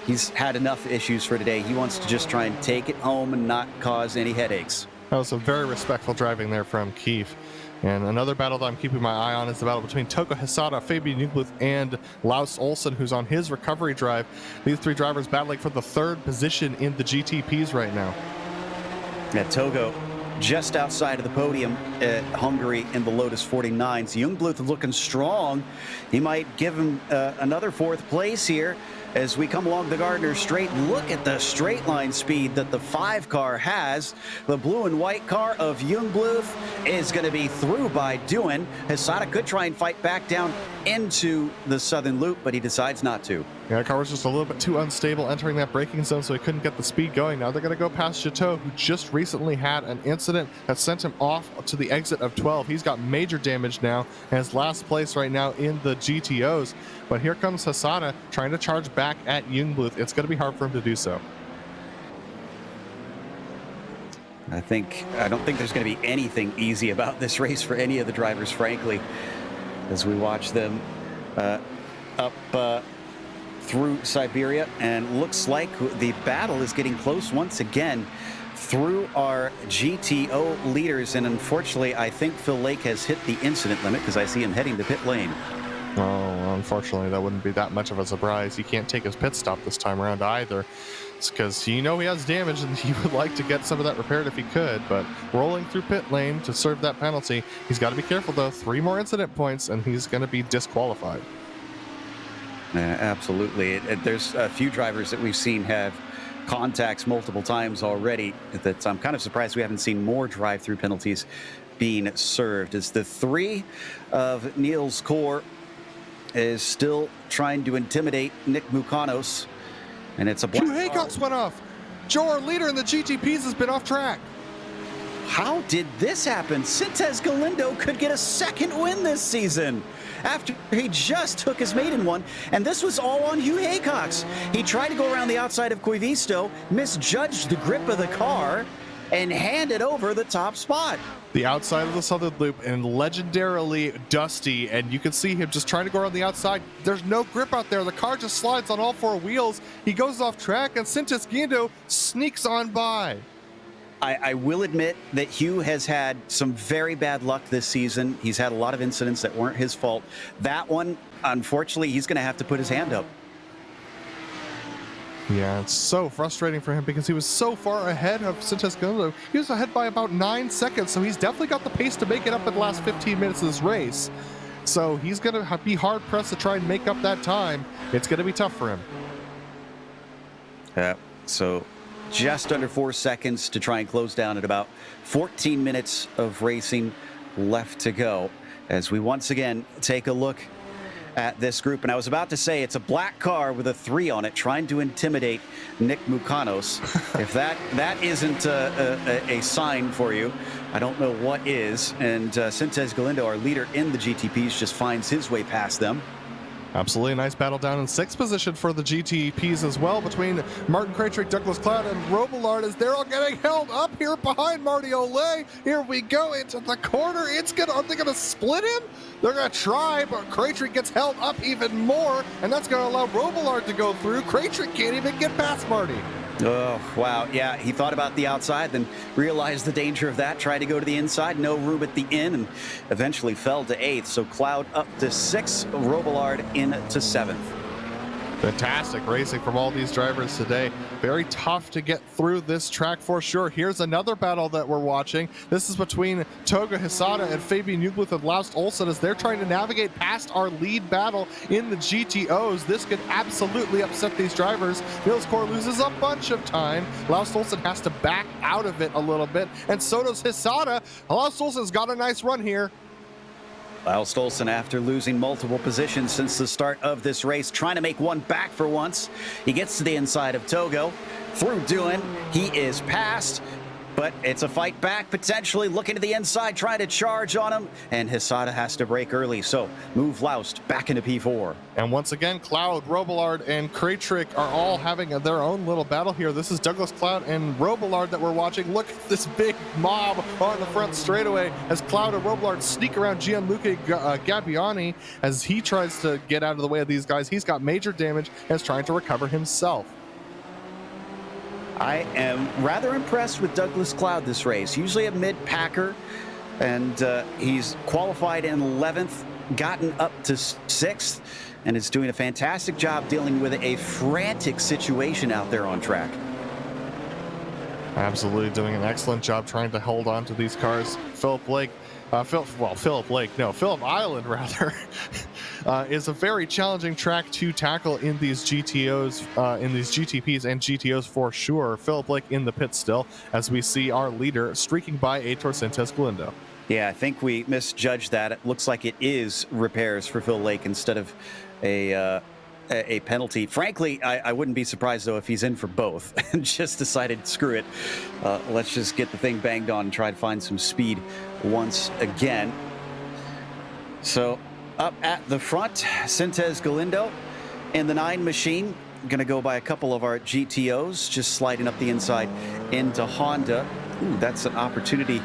he's had enough issues for today. He wants to just try and take it home and not cause any headaches. That was some very respectful driving there from Keefe. And another battle that I'm keeping my eye on is the battle between Togo Hisada, Fabian Jungbluth, and Laus Olsen, who's on his recovery drive. These 3 drivers battling for the 3rd position in the GTPs right now. Yeah, Togo just outside of the podium at Hungary in the Lotus 49s. Jungbluth looking strong. He might give him another 4th place here as we come along the Gardner Straight. Look at the straight line speed that the 5 car has. The blue and white car of Jungbluth is going to be through by Doohan. Hesada could try and fight back down into the southern loop, but he decides not to. Yeah, the car was just a little bit too unstable entering that braking zone, so he couldn't get the speed going. Now they're going to go past Chateau, who just recently had an incident that sent him off to the exit of 12. He's got major damage now and is last place right now in the GTOs. But here comes Hesada trying to charge back at Jungbluth. It's going to be hard for him to do so. I don't think there's going to be anything easy about this race for any of the drivers, frankly, as we watch them up through Siberia, and looks like the battle is getting close once again through our GTO leaders. And unfortunately, I think Phil Lake has hit the incident limit because I see him heading to pit lane. Oh, unfortunately, that wouldn't be that much of a surprise. He can't take his pit stop this time around either. It's because he has damage and he would like to get some of that repaired if he could, but rolling through pit lane to serve that penalty. He's got to be careful though. 3 more incident points and he's going to be disqualified. Absolutely. There's a few drivers that we've seen have contacts multiple times already that I'm kind of surprised we haven't seen more drive-through penalties being served. As the 3 of Niels Core is still trying to intimidate Nick Mukanos, and it's a black Hugh Haycox went off. Joe, our leader in the GTPs, has been off track. How did this happen? Sintez Galindo could get a 2nd win this season after he just took his maiden one, and this was all on Hugh Haycox. He tried to go around the outside of Koivisto, misjudged the grip of the car, and handed over the top spot. The outside of the southern loop and legendarily dusty, and you can see him just trying to go around the outside. There's no grip out there. The car just slides on all 4 wheels. He goes off track, and Sintez Galindo sneaks on by. I will admit that Hugh has had some very bad luck this season. He's had a lot of incidents that weren't his fault. That one, unfortunately, he's going to have to put his hand up. Yeah, it's so frustrating for him because he was so far ahead of Sintez Galindo. He was ahead by about 9 seconds, so he's definitely got the pace to make it up in the last 15 minutes of this race. So he's going to be hard-pressed to try and make up that time. It's going to be tough for him. So just under 4 seconds to try and close down at about 14 minutes of racing left to go as we once again take a look at this group. And I was about to say it's a black car with a 3 on it trying to intimidate Nick Mukanos. If that isn't a sign for you, I don't know what is. And Sintez Galindo, our leader in the GTPs, just finds his way past them. Absolutely a nice battle down in 6th position for the GTPs as well between Martin Krajcik, Douglas Cloud, and Robillard as they're all getting held up here behind Marty Olay. Here we go into the corner. Are they gonna split him? They're gonna try, but Krajcik gets held up even more, and that's gonna allow Robillard to go through. Krajcik can't even get past Marty. Oh, wow. Yeah, he thought about the outside, then realized the danger of that, tried to go to the inside, no room at the in, and eventually fell to 8th. So Cloud up to 6th, Robillard in to 7th. Fantastic racing from all these drivers today. Very tough to get through this track for sure. Here's another battle that we're watching. This is between Toga Hesada and Fabian Jungbluth and Laust Olsen as they're trying to navigate past our lead battle in the GTOs. This could absolutely upset these drivers. Niels Core loses a bunch of time. Laust Olsen has to back out of it a little bit, and so does Hesada. Laust Olsen's got a nice run here. Laust Olsen, after losing multiple positions since the start of this race, trying to make one back for once. He gets to the inside of Togo. Through Doohan, he is passed, but it's a fight back, potentially looking to the inside, trying to charge on him, and Hesada has to break early, so move Laust back into P4. And once again, Cloud, Robillard, and Krajcik are all having their own little battle here. This is Douglas Cloud and Robillard that we're watching. Look at this big mob on the front straightaway as Cloud and Robillard sneak around Gianluca Gabbiani as he tries to get out of the way of these guys. He's got major damage and is trying to recover himself. I am rather impressed with Douglas Cloud this race. Usually a mid-packer, and he's qualified in 11th, gotten up to 6th, and is doing a fantastic job dealing with a frantic situation out there on track. Absolutely doing an excellent job trying to hold on to these cars. Phillip Blake Phillip Island rather, is a very challenging track to tackle in these GTOs, in these GTPs and GTOs for sure. Phillip Lake in the pit still, as we see our leader streaking by Aitor Sintes Galindo. Yeah, I think we misjudged that. It looks like it is repairs for Phil Lake instead of a penalty. Frankly, I wouldn't be surprised, though, if he's in for both and just decided, screw it, let's just get the thing banged on and try to find some speed once again. So up at the front, Sintes Galindo in the 9 machine. Going to go by a couple of our GTOs, just sliding up the inside into Honda. Ooh, that's an opportunity.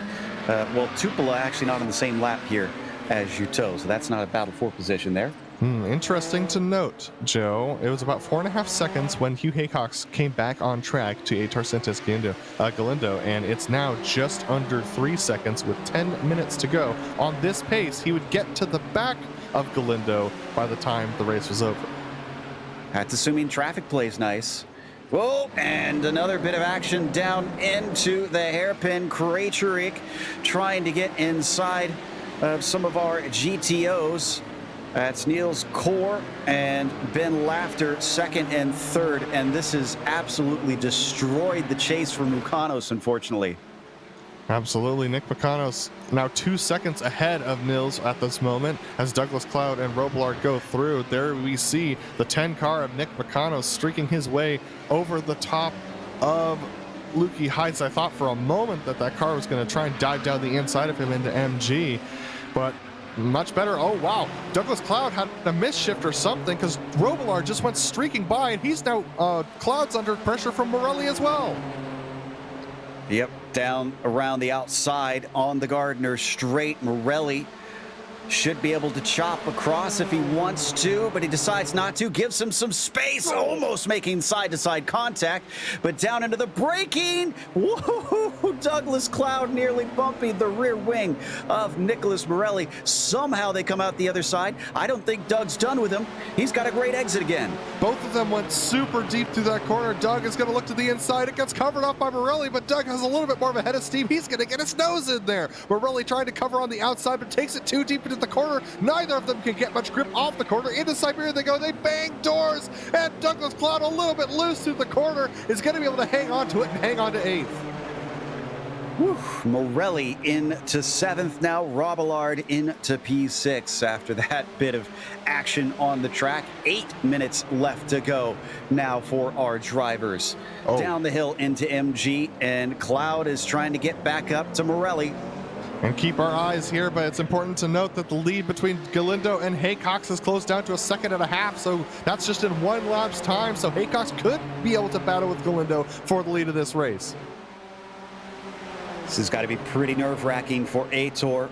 Well, Tupola actually not on the same lap here as Juteau, so that's not a battle for position there. Interesting to note, Joe. It was about 4.5 seconds when Hugh Haycox came back on track to Aitor Sintes Galindo, and it's now just under 3 seconds with 10 minutes to go. On this pace, he would get to the back of Galindo by the time the race was over. That's assuming traffic plays nice. Whoa, and another bit of action down into the hairpin. Krejcik trying to get inside of some of our GTOs. That's Niels Kor and Ben Laughter, second and third, and this has absolutely destroyed the chase for Mukanos, unfortunately. Absolutely. Nick Mukanos now 2 seconds ahead of Nils at this moment as Douglas Cloud and Robillard go through. There we see the 10 car of Nick Mukanos streaking his way over the top of Lukey Heights. I thought for a moment that car was going to try and dive down the inside of him into MG, but much better. Oh, wow. Douglas Cloud had a misshift or something because Robillard just went streaking by, and he's now, Cloud's under pressure from Morelli as well. Yep, down around the outside on the Gardner straight. Morelli should be able to chop across if he wants to, but he decides not to. Gives him some space, almost making side-to-side contact, but down into the braking. Whoa, Douglas Cloud nearly bumping the rear wing of Nicholas Morelli. Somehow they come out the other side. I don't think Doug's done with him. He's got a great exit again. Both of them went super deep through that corner. Doug is going to look to the inside. It gets covered up by Morelli, but Doug has a little bit more of a head of steam. He's going to get his nose in there. Morelli trying to cover on the outside, but takes it too deep into the corner. Neither of them can get much grip off the corner. Into Siberia they go. They bang doors, and Douglas Cloud a little bit loose through the corner is going to be able to hang on to it and hang on to 8th. Whew. Morelli into 7th now. Robillard into P6 after that bit of action on the track. 8 minutes left to go now for our drivers. Down the hill into MG, and Cloud is trying to get back up to Morelli. And keep our eyes here, but it's important to note that the lead between Galindo and Haycox has closed down to a 1.5 seconds, so that's just in 1 lap's time, so Haycox could be able to battle with Galindo for the lead of this race. This has got to be pretty nerve-wracking for Aitor.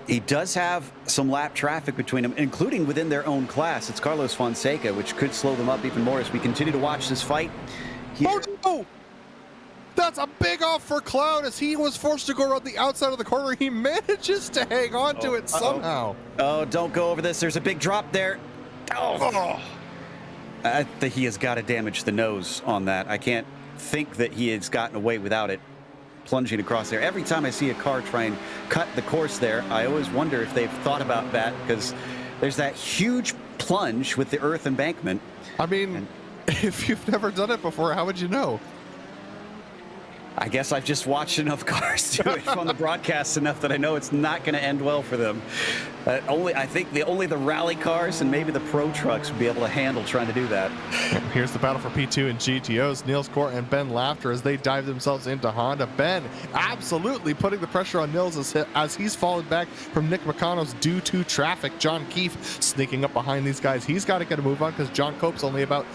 He does have some lap traffic between them, including within their own class. It's Carlos Fonseca, which could slow them up even more as we continue to watch this fight. Oh, no! That's a big off for Cloud as he was forced to go around the outside of the corner. He manages to hang on to it somehow. Oh, don't go over this. There's a big drop there. Oh. I think he has got to damage the nose on that. I can't think that he has gotten away without it plunging across there. Every time I see a car try and cut the course there, I always wonder if they've thought about that, because there's that huge plunge with the earth embankment. I mean, if you've never done it before, how would you know? I guess I've just watched enough cars do it on the broadcast enough that I know it's not going to end well for them. I think only the rally cars and maybe the pro trucks would be able to handle trying to do that. Here's the battle for P2 and GTOs. Niels Kor and Ben Laughter as they dive themselves into Honda. Ben absolutely putting the pressure on Nils as he's fallen back from Nick Mukanos due to traffic. John Keefe sneaking up behind these guys. He's got to get a move on because John Cope's only about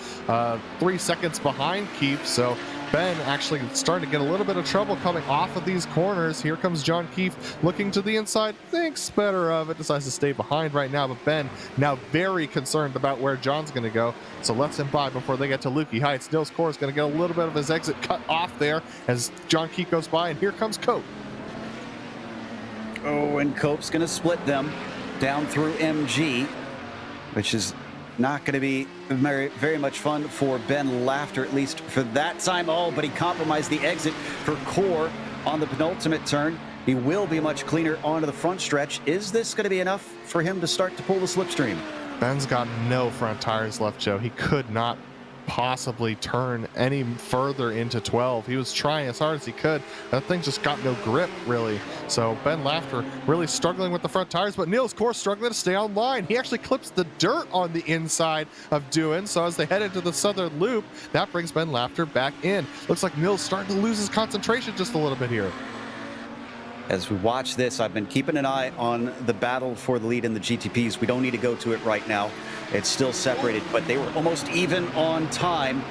3 seconds behind Keefe. So Ben actually starting to get a little bit of trouble coming off of these corners. Here comes John Keefe looking to the inside. Thinks better of it. Decides to stay behind right now. But Ben now very concerned about where John's going to go. So lets him by before they get to Lukey Heights. Nils Kor is going to get a little bit of his exit cut off there as John Keefe goes by. And here comes Cope. Oh, and Cope's going to split them down through MG, which is not going to be very, very much fun for Ben Laughter, at least for that time. Oh, but he compromised the exit for Kor on the penultimate turn. He will be much cleaner onto the front stretch. Is this going to be enough for him to start to pull the slipstream? Ben's got no front tires left, Joe. He could not possibly turn any further into 12. He was trying as hard as he could. That thing just got no grip, really. So Ben Lafter really struggling with the front tires, but Niels Kor struggling to stay on line. He actually clips the dirt on the inside of Doohan, so as they head into the southern loop, that brings Ben Lafter back in. Looks like Niels starting to lose his concentration just a little bit here. As we watch this, I've been keeping an eye on the battle for the lead in the GTPs. We don't need to go to it right now. It's still separated, but they were almost even on time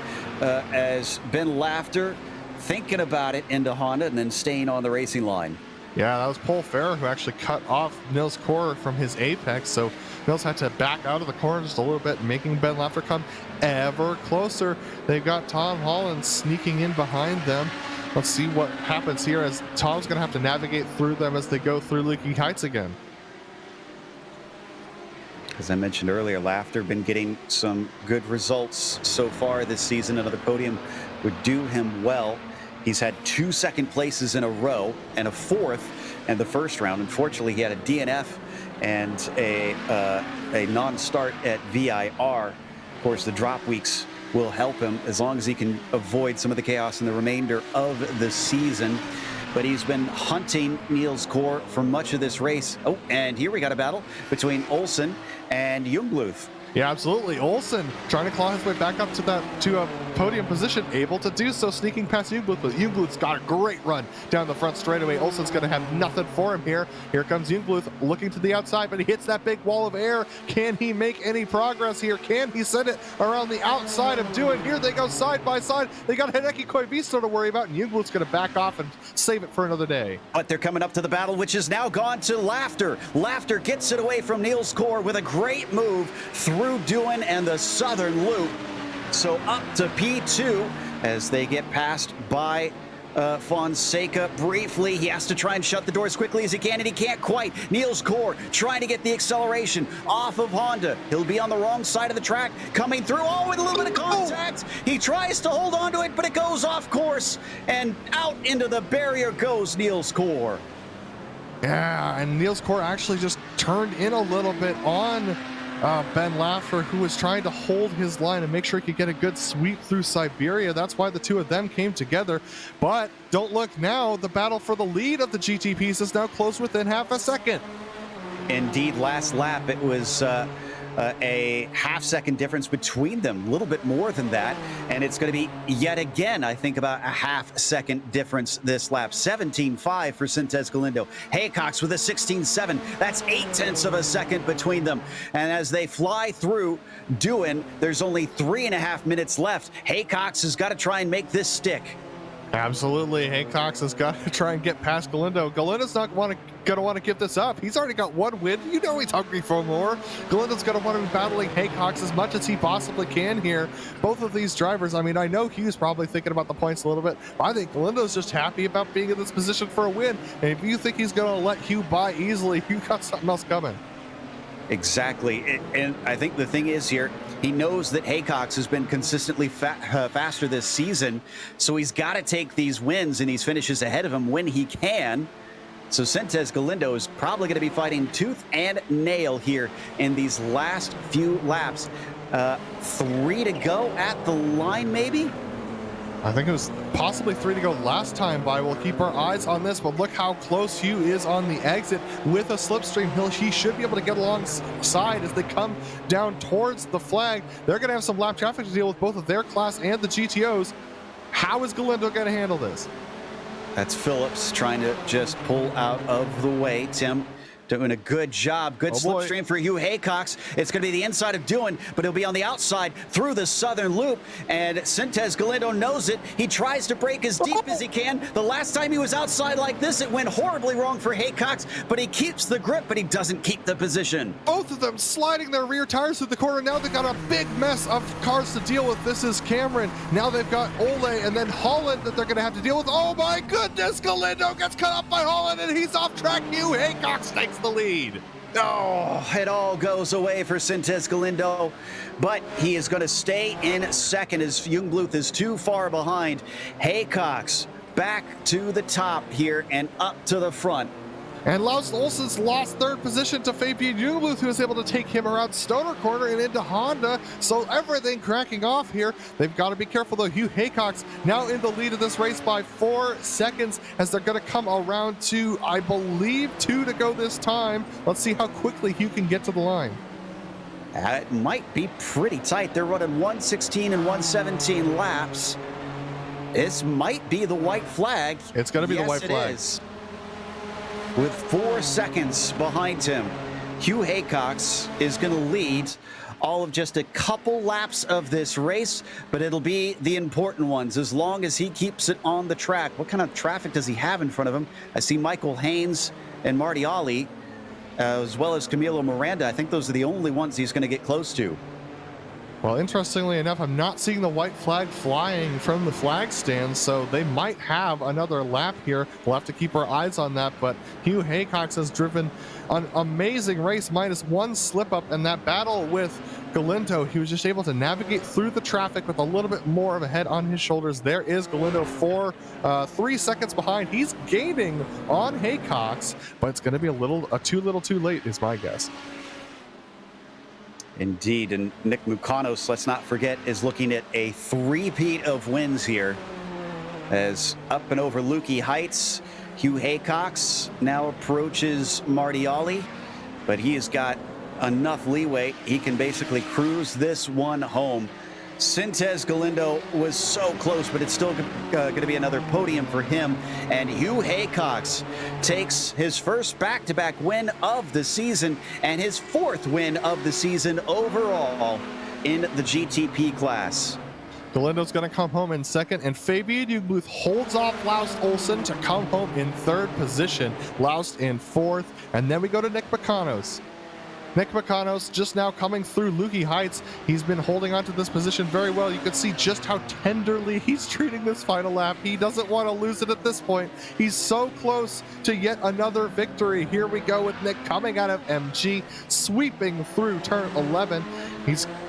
as Ben Lafter thinking about it into Honda and then staying on the racing line. Yeah, that was Paul Farrer who actually cut off Niels Kor from his apex, so Niels had to back out of the corner just a little bit, making Ben Lafter come ever closer. They've got Tom Holland sneaking in behind them. Let's see what happens here, as Tom's going to have to navigate through them as they go through Leaky Heights again. As I mentioned earlier, Lafter been getting some good results so far this season. Another podium would do him well. He's had 2 second places in a row and a 4th in the first round. Unfortunately, he had a DNF and a non-start at VIR. Of course, the drop weeks will help him as long as he can avoid some of the chaos in the remainder of the season. But he's been hunting Niels Kor for much of this race. Oh, and here we got a battle between Olsen and Jungbluth. Yeah, absolutely. Olsen trying to claw his way back up to a podium position, able to do so, sneaking past Jungbluth, but Jungbluth's got a great run down the front straightaway. Olsen's going to have nothing for him here. Here comes Jungbluth looking to the outside, but he hits that big wall of air. Can he make any progress here? Can he send it around the outside of Doohan? Here they go side by side. They got Hideki Koivisto to worry about, and Jungbluth's going to back off and save it for another day. But they're coming up to the battle, which has now gone to Lafter. Lafter gets it away from Niels Kor with a great move through Doohan and the southern loop. So up to P2 as they get passed by Fonseca briefly. He has to try and shut the door as quickly as he can, and he can't quite. Niels Kor trying to get the acceleration off of Honda. He'll be on the wrong side of the track, coming through. Oh, with a little bit of contact. He tries to hold on to it, but it goes off course, and out into the barrier goes Niels Kor. Yeah, and Niels Kor actually just turned in a little bit on Ben Lafter, who was trying to hold his line and make sure he could get a good sweep through Siberia. That's why the two of them came together. But don't look now, the battle for the lead of the GTPs is now close within half a second. Indeed, last lap it was a half-second difference between them, a little bit more than that, and it's going to be yet again, I think, about a half-second difference this lap. 17.5 for Sintez Galindo. Haycox with a 16.7. That's 0.8 of a second between them. And as they fly through Doohan, there's only 3.5 minutes left. Haycox has got to try and make this stick. Absolutely. Haycox has got to try and get past Galindo. Galindo's not going to want to give this up. He's already got one win. You know he's hungry for more. Galindo's going to want to be battling Haycox as much as he possibly can here. Both of these drivers, I mean, I know Hugh's probably thinking about the points a little bit, but I think Galindo's just happy about being in this position for a win. And if you think he's going to let Hugh by easily, you got something else coming. Exactly. And I think the thing is here, he knows that Haycox has been consistently faster this season, so he's got to take these wins and these finishes ahead of him when he can. So Sintez Galindo is probably going to be fighting tooth and nail here in these last few laps. 3 to go at the line, maybe? I think it was possibly 3 to go last time by. We'll keep our eyes on this, but look how close Hugh is on the exit with a slipstream. He should be able to get alongside as they come down towards the flag. They're going to have some lap traffic to deal with, both of their class and the GTOs. How is Galindo going to handle this? That's Phillips trying to just pull out of the way. Tim doing a good job. Good slipstream for Hugh Haycox. It's going to be the inside of Doohan, but he'll be on the outside through the southern loop. And Sintez Galindo knows it. He tries to brake as deep as he can. The last time he was outside like this, it went horribly wrong for Haycox, but he keeps the grip, but he doesn't keep the position. Both of them sliding their rear tires through the corner. Now they've got a big mess of cars to deal with. This is Cameron. Now they've got Ole and then Holland that they're going to have to deal with. Oh my goodness, Galindo gets cut off by Holland and he's off track. Hugh Haycox takes the lead. Oh, it all goes away for Sintez Galindo, but he is going to stay in second as Jungbluth is too far behind. Haycox back to the top here and up to the front. And Laust Olsen's lost third position to Fabian Jungbluth, who was able to take him around Stoner Corner and into Honda. So everything cracking off here. They've got to be careful, though. Hugh Haycock's now in the lead of this race by 4 seconds as they're going to come around to, I believe, 2 to go this time. Let's see how quickly Hugh can get to the line. It might be pretty tight. They're running 116 and 117 laps. This might be the white flag. It's going to be the white flag. Yes, it is. With 4 seconds behind him, Hugh Haycox is going to lead all of just a couple laps of this race, but it'll be the important ones as long as he keeps it on the track. What kind of traffic does he have in front of him? I see Michael Haynes and Marty Ollie, as well as Camilo Miranda. I think those are the only ones he's going to get close to. Well, interestingly enough, I'm not seeing the white flag flying from the flag stand, so they might have another lap here. We'll have to keep our eyes on that, but Hugh Haycox has driven an amazing race, minus 1 slip-up, and that battle with Galindo, he was just able to navigate through the traffic with a little bit more of a head on his shoulders. There is Galindo 3 seconds behind. He's gaining on Haycox, but it's going to be too little too late is my guess. Indeed, and Nick Mukanos, let's not forget, is looking at a three-peat of wins here. As up and over Lukey Heights, Hugh Haycox now approaches Marty Ollie, but he has got enough leeway. He can basically cruise this one home. Sintez Galindo was so close, but it's still going to be another podium for him. And Hugh Haycox takes his first back-to-back win of the season and his 4th win of the season overall in the GTP class. Galindo's going to come home in 2nd, and Fabian Jungbluth holds off Laust Olsen to come home in 3rd position. Laust in 4th, and then we go to Nick Mukanos. Nick Mukanos just now coming through Lukey Heights. He's been holding on to this position very well. You can see just how tenderly he's treating this final lap. He doesn't want to lose it at this point. He's so close to yet another victory. Here we go with Nick coming out of MG, sweeping through turn 11.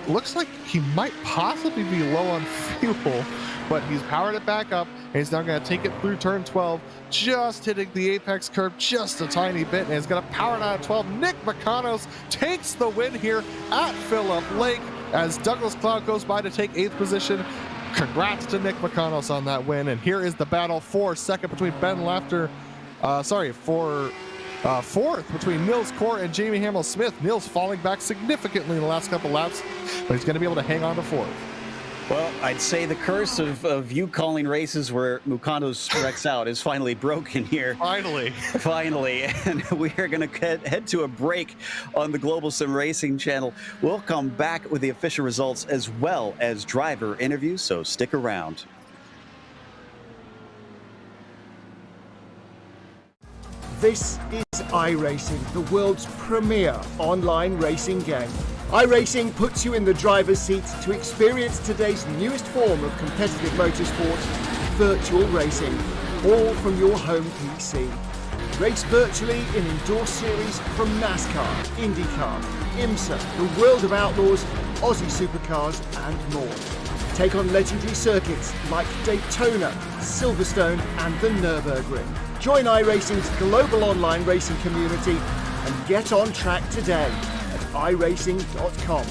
Looks like he might possibly be low on fuel, but he's powered it back up, and he's now going to take it through turn 12, just hitting the apex curve just a tiny bit, and he's going to power it out of 12. Nick Mukanos takes the win here at Phillip Lake as Douglas Cloud goes by to take 8th position. Congrats to Nick Mukanos on that win, and here is the battle for 2nd between Ben Lafter, for 4th between Nils Core and Jamie Hamill-Smith. Nils falling back significantly in the last couple laps, but he's going to be able to hang on to 4th. Well, I'd say the curse of you calling races where Mukanos wrecks out is finally broken here. Finally. Finally. And we are going to head to a break on the Global Sim Racing channel. We'll come back with the official results as well as driver interviews, so stick around. This is iRacing, the world's premier online racing game. iRacing puts you in the driver's seat to experience today's newest form of competitive motorsport, virtual racing, all from your home PC. Race virtually in endorsed series from NASCAR, IndyCar, IMSA, the World of Outlaws, Aussie Supercars and more. Take on legendary circuits like Daytona, Silverstone and the Nürburgring. Join iRacing's global online racing community and get on track today at iRacing.com.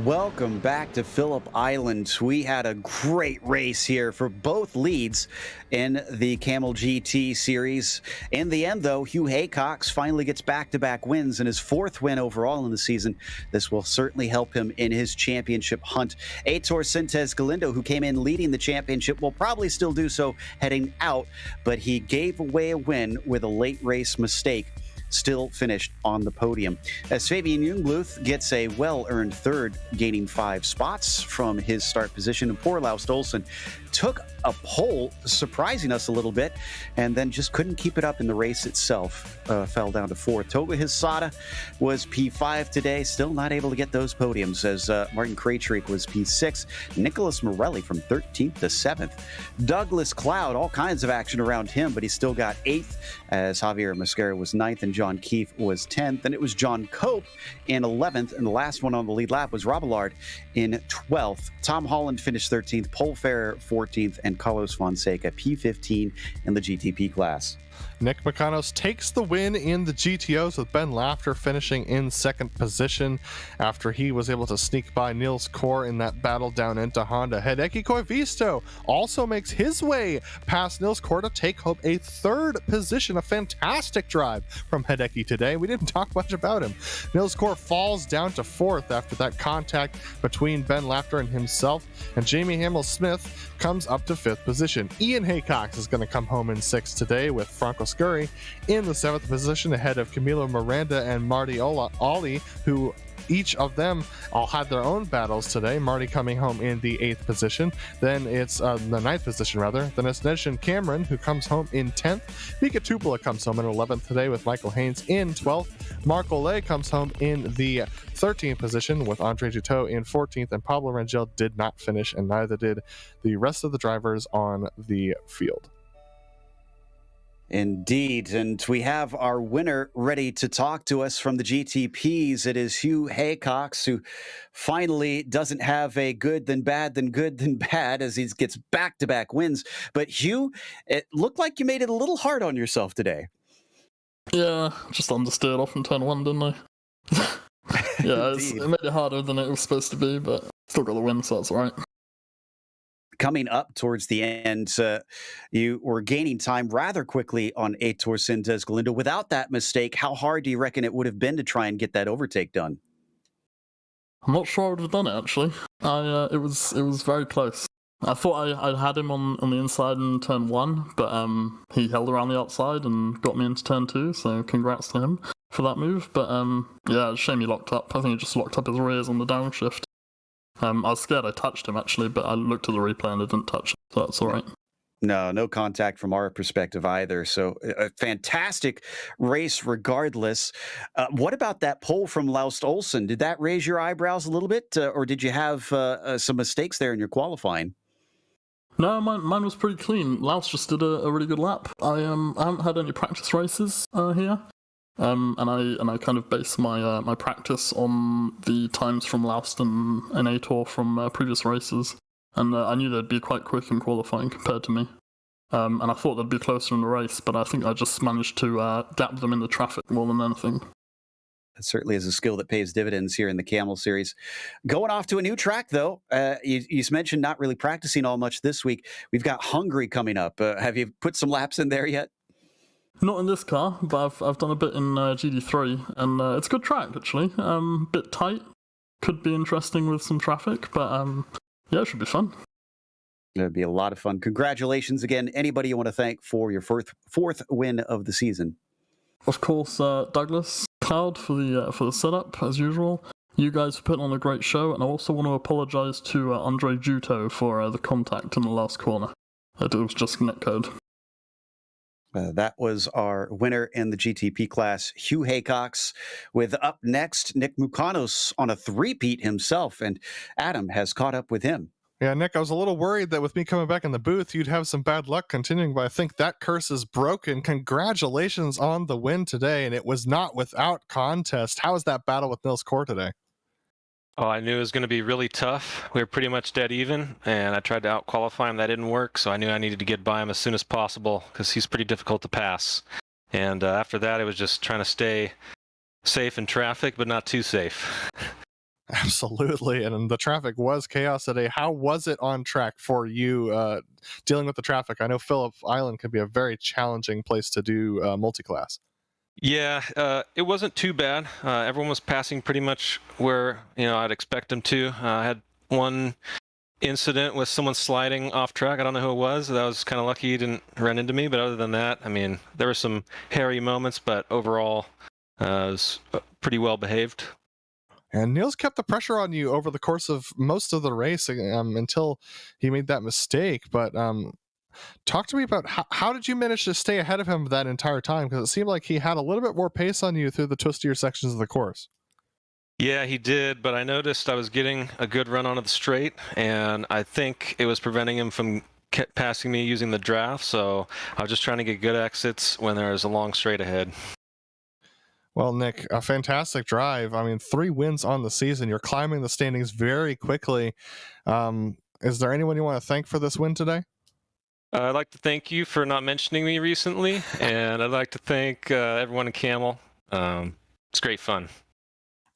Welcome back to Phillip Island. We had a great race here for both leads in the Kamel GT series. In the end, though, Hugh Haycox finally gets back-to-back wins and his 4th win overall in the season. This will certainly help him in his championship hunt. Aitor Sintez Galindo, who came in leading the championship, will probably still do so heading out, but he gave away a win with a late race mistake. Still finished on the podium. As Fabian Jungbluth gets a well-earned 3rd, gaining 5 spots from his start position, and poor Laust Olsen took a pole, surprising us a little bit, and then just couldn't keep it up in the race itself. Fell down to 4th. Toga Hisada was P5 today, still not able to get those podiums, as Martin Krejcik was P6. Nicholas Morelli from 13th to 7th. Douglas Cloud, all kinds of action around him, but he still got 8th, as Javier Mascara was 9th and John Keefe was 10th. Then it was John Cope in 11th, and the last one on the lead lap was Robillard in 12th. Tom Holland finished 13th, Paul Ferrer 14th, and Carlos Fonseca P15 in the GTP class. Nick Makanos takes the win in the GTOs, with Ben Lafter finishing in 2nd position after he was able to sneak by Niels Kor in that battle down into Honda. Hideki Koivisto also makes his way past Niels Kor to take home a 3rd position. A fantastic drive from Hideki today. We didn't talk much about him. Niels Kor falls down to 4th after that contact between Ben Lafter and himself, and Jamie Hamill-Smith comes up to 5th position. Ian Haycox is going to come home in 6th today, with Franco Scurry in the 7th position ahead of Camilo Miranda and Marty Ollie, who each of them all had their own battles today. Marty coming home in the 8th position. Then it's the 9th position, rather. Then it's Nedjan Cameron, who comes home in 10th. Mika Tupola comes home in 11th today, with Michael Haynes in 12th. Marc Olay comes home in the 13th position, with Andre Juteau in 14th. And Pablo Rangel did not finish, and neither did the rest of the drivers on the field. Indeed, and we have our winner ready to talk to us from the GTPs. It is Hugh Haycox, who finally doesn't have a good, then bad, then good, then bad, as he gets back-to-back wins. But Hugh, it looked like you made it a little hard on yourself today. Yeah, just understeered off in turn 1, didn't I? Yeah, it made it harder than it was supposed to be, but still got the win, so that's all right. Coming up towards the end, you were gaining time rather quickly on Heitor Sindez Galindo. Without that mistake, how hard do you reckon it would have been to try and get that overtake done? I'm not sure I would have done it, actually. It was very close. I thought I had him on the inside in turn 1, but he held around the outside and got me into turn 2, so congrats to him for that move. But yeah, shame he locked up. I think he just locked up his rears on the downshift. I was scared I touched him, actually, but I looked at the replay and I didn't touch him, so that's all right. No contact from our perspective either. So a fantastic race regardless. What about that pole from Laust Olsen? Did that raise your eyebrows a little bit, or did you have some mistakes there in your qualifying? No, mine was pretty clean. Laust just did a really good lap. I haven't had any practice races here. And I kind of base my practice on the times from Laust and Heitor from previous races, and I knew they'd be quite quick in qualifying compared to me, and I thought they'd be closer in the race, but I think I just managed to gap them in the traffic more than anything. That certainly is a skill that pays dividends here in the Camel Series. Going off to a new track, though, you mentioned not really practicing all much this week. We've got Hungary coming up. Have you put some laps in there yet? Not in this car, but I've done a bit in GD3, and it's a good track, actually. Bit tight, could be interesting with some traffic, but yeah, it should be fun. It'd be a lot of fun. Congratulations again. Anybody you want to thank for your fourth win of the season? Of course, Douglas Cloud for the setup, as usual. You guys put on a great show, and I also want to apologise to Andre Juteau for the contact in the last corner. It was just netcode. That was our winner in the GTP class, Hugh Haycox, with up next, Nick Mukanos on a three-peat himself, and Adam has caught up with him. Yeah, Nick, I was a little worried that with me coming back in the booth, you'd have some bad luck continuing, but I think that curse is broken. Congratulations on the win today, and it was not without contest. How was that battle with Niels Kor today? Oh, I knew it was going to be really tough. We were pretty much dead even, and I tried to out-qualify him. That didn't work, so I knew I needed to get by him as soon as possible because he's pretty difficult to pass. And after that, it was just trying to stay safe in traffic, but not too safe. Absolutely, and the traffic was chaos today. How was it on track for you dealing with the traffic? I know Phillip Island can be a very challenging place to do multi-class. Yeah, it wasn't too bad. Everyone was passing pretty much where I'd expect them to. I had one incident with someone sliding off track. I don't know who it was. That was kind of lucky he didn't run into me. But other than that, I mean, there were some hairy moments, but overall, it was pretty well behaved. And Niels kept the pressure on you over the course of most of the race until he made that mistake. But talk to me about how did you manage to stay ahead of him that entire time? Because it seemed like he had a little bit more pace on you through the twistier sections of the course. Yeah, he did, but I noticed I was getting a good run onto the straight, and I think it was preventing him from passing me using the draft, so I was just trying to get good exits when there was a long straight ahead. Well, Nick, a fantastic drive. I mean, 3 wins on the season. You're climbing the standings very quickly. Is there anyone you want to thank for this win today? I'd like to thank you for not mentioning me recently, and I'd like to thank everyone in Kamel. It's great fun.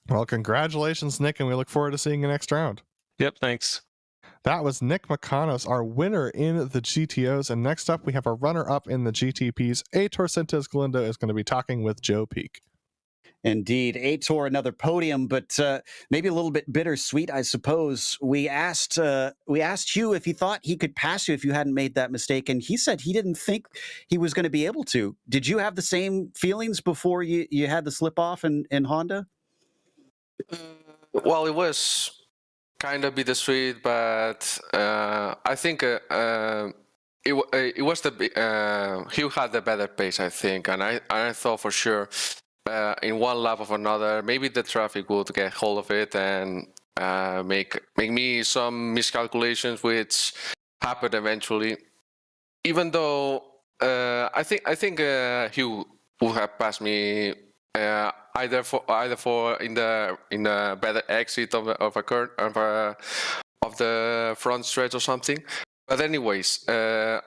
Well, congratulations, Nick, and we look forward to seeing you next round. Yep, thanks. That was Nick McConos, our winner in the GTOs. And next up, we have a runner-up in the GTPs. Aitor Sintes Galindo is going to be talking with Joe Peak. Indeed. Aitor, another podium, but maybe a little bit bittersweet, I suppose. We asked Hugh if he thought he could pass you if you hadn't made that mistake, and he said he didn't think he was going to be able to. Did you have the same feelings before you had the slip-off in Honda? Well, it was kind of bittersweet, but I think it was Hugh had the better pace, I think, and I thought for sure in one lap of another, maybe the traffic would get hold of it and make me some miscalculations, which happened eventually. Even though I think Hugh would have passed me. Either for in the better exit of the front stretch or something. But anyways, I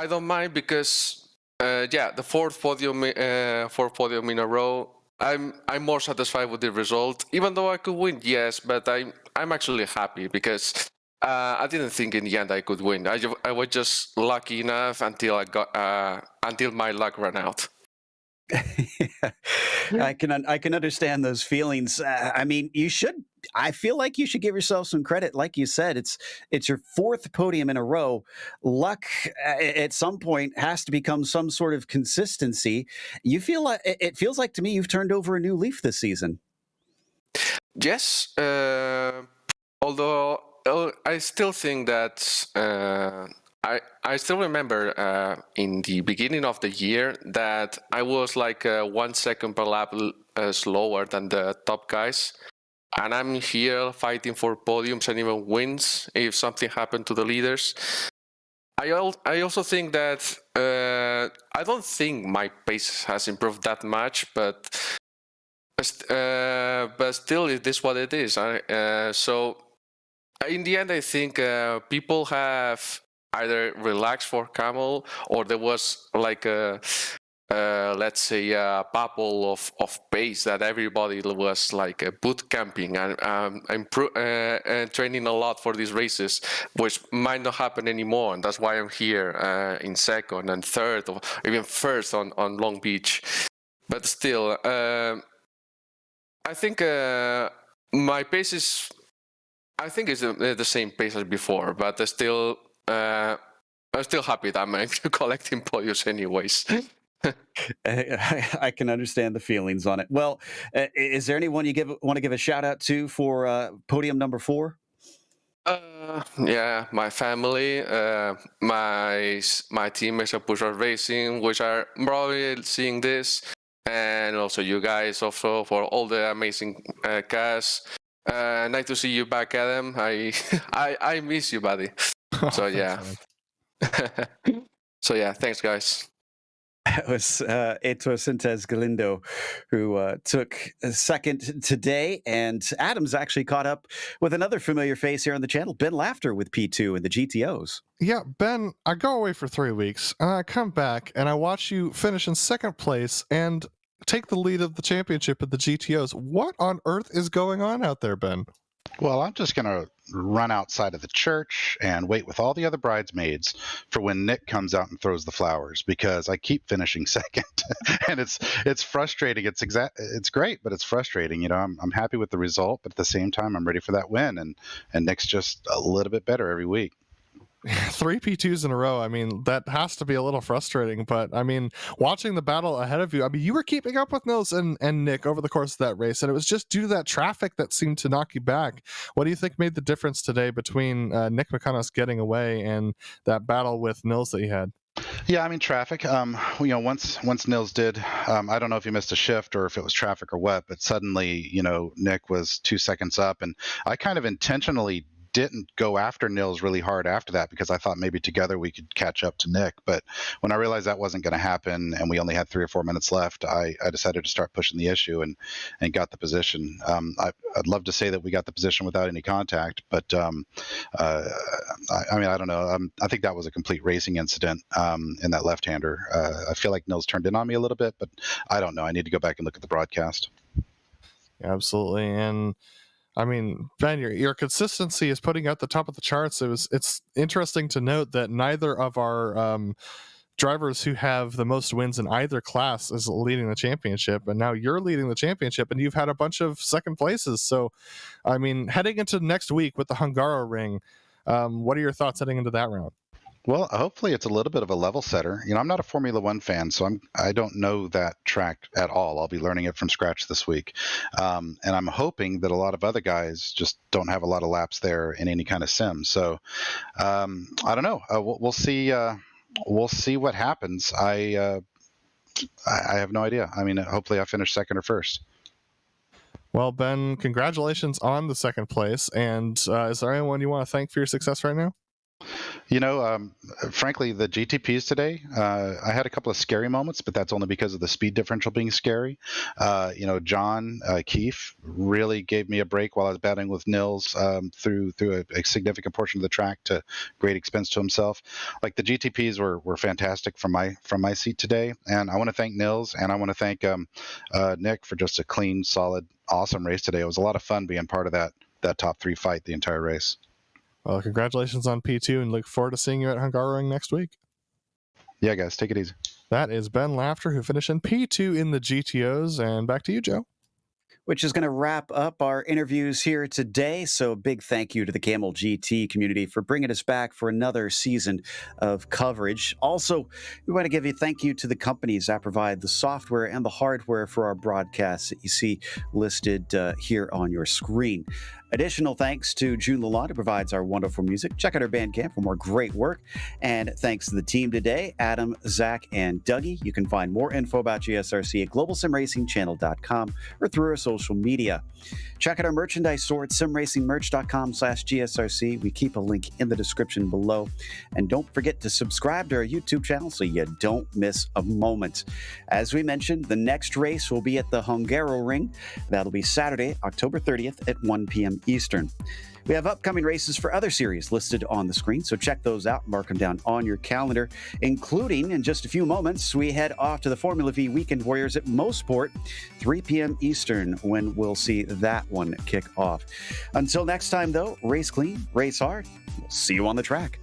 don't mind because the fourth podium in a row. I'm more satisfied with the result, even though I could win. Yes, but I'm actually happy because I didn't think in the end I could win. I was just lucky enough until my luck ran out. I can understand those feelings. I mean, I feel like you should give yourself some credit. Like you said, it's your 4th podium in a row. Luck at some point has to become some sort of consistency. It feels like to me you've turned over a new leaf this season. Yes, although I still think that. I still remember in the beginning of the year that I was like 1 second per lap slower than the top guys. And I'm here fighting for podiums and even wins if something happened to the leaders. I also think that I don't think my pace has improved that much, but still it is what it is. So in the end, I think people have either relaxed for Kamel, or there was like let's say a bubble of pace that everybody was like boot camping and training a lot for these races, which might not happen anymore, and that's why I'm here in 2nd and 3rd or even 1st on Long Beach. But still, I think my pace is, I think it's the same pace as before, but still. I'm still happy that I'm collecting podiums anyways. I can understand the feelings on it. Well, is there anyone you want to give a shout out to for podium number 4? Yeah, my family, my teammates at Push Racing, which are probably seeing this, and also you guys also for all the amazing cast. Nice to see you back, Adam. I miss you, buddy. So yeah. So yeah, thanks guys. That was Aitor Sintes Galindo, who took 2nd today. And Adam's actually caught up with another familiar face here on the channel, Ben Laughter with P2 and the GTOs. Yeah, Ben, I go away for 3 weeks, and I come back, and I watch you finish in 2nd place and take the lead of the championship at the GTOs. What on earth is going on out there, Ben? Well, I'm just going to run outside of the church and wait with all the other bridesmaids for when Nick comes out and throws the flowers, because I keep finishing 2nd. And it's frustrating. It's great, but it's frustrating. You know, I'm happy with the result, but at the same time, I'm ready for that win. And Nick's just a little bit better every week. 3 P2s in a row. I mean, that has to be a little frustrating, but I mean, watching the battle ahead of you, I mean, you were keeping up with Nils and Nick over the course of that race, and it was just due to that traffic that seemed to knock you back. What do you think made the difference today between Nick McConough getting away and that battle with Nils that you had? Yeah, I mean traffic. Once Nils did, I don't know if he missed a shift or if it was traffic or what, but suddenly, Nick was 2 seconds up, and I kind of intentionally didn't go after Nils really hard after that because I thought maybe together we could catch up to Nick. But when I realized that wasn't going to happen and we only had 3 or 4 minutes left, I decided to start pushing the issue and got the position. I'd love to say that we got the position without any contact, but I don't know. I think that was a complete racing incident in that left-hander. I feel like Nils turned in on me a little bit, but I don't know. I need to go back and look at the broadcast. Absolutely. And I mean, Ben, your consistency is putting you at the top of the charts. It's interesting to note that neither of our drivers who have the most wins in either class is leading the championship, and now you're leading the championship, and you've had a bunch of second places. So, I mean, heading into next week with the Hungaroring, what are your thoughts heading into that round? Well, hopefully it's a little bit of a level setter. I'm not a Formula One fan, so I don't know that track at all. I'll be learning it from scratch this week, and I'm hoping that a lot of other guys just don't have a lot of laps there in any kind of sim. So I don't know. We'll see. We'll see what happens. I have no idea. I mean, hopefully I finish second or first. Well, Ben, congratulations on the second place. And is there anyone you want to thank for your success right now? Frankly, the GTPs today, I had a couple of scary moments, but that's only because of the speed differential being scary. John Keefe really gave me a break while I was battling with Nils through a significant portion of the track to great expense to himself. Like the GTPs were fantastic from my seat today, and I want to thank Nils and I want to thank Nick for just a clean, solid, awesome race today. It was a lot of fun being part of that top 3 fight the entire race. Well, congratulations on P2 and look forward to seeing you at Hungaroring next week. Yeah, guys, take it easy. That is Ben Laughter, who finished in P2 in the GTOs. And back to you, Joe. Which is going to wrap up our interviews here today. So big thank you to the Kamel GT community for bringing us back for another season of coverage. Also, we want to give a thank you to the companies that provide the software and the hardware for our broadcasts that you see listed here on your screen. Additional thanks to June Lalonde, who provides our wonderful music. Check out our Bandcamp for more great work. And thanks to the team today, Adam, Zach, and Dougie. You can find more info about GSRC at globalsimracingchannel.com or through our social media. Check out our merchandise store at simracingmerch.com/GSRC. We keep a link in the description below. And don't forget to subscribe to our YouTube channel so you don't miss a moment. As we mentioned, the next race will be at the Hungaroring. That'll be Saturday, October 30th at 1 p.m. Eastern. We have upcoming races for other series listed on the screen, so check those out, mark them down on your calendar, including in just a few moments, we head off to the Formula V Weekend Warriors at Mosport, 3 p.m. Eastern, when we'll see that one kick off. Until next time, though, race clean, race hard. We'll see you on the track.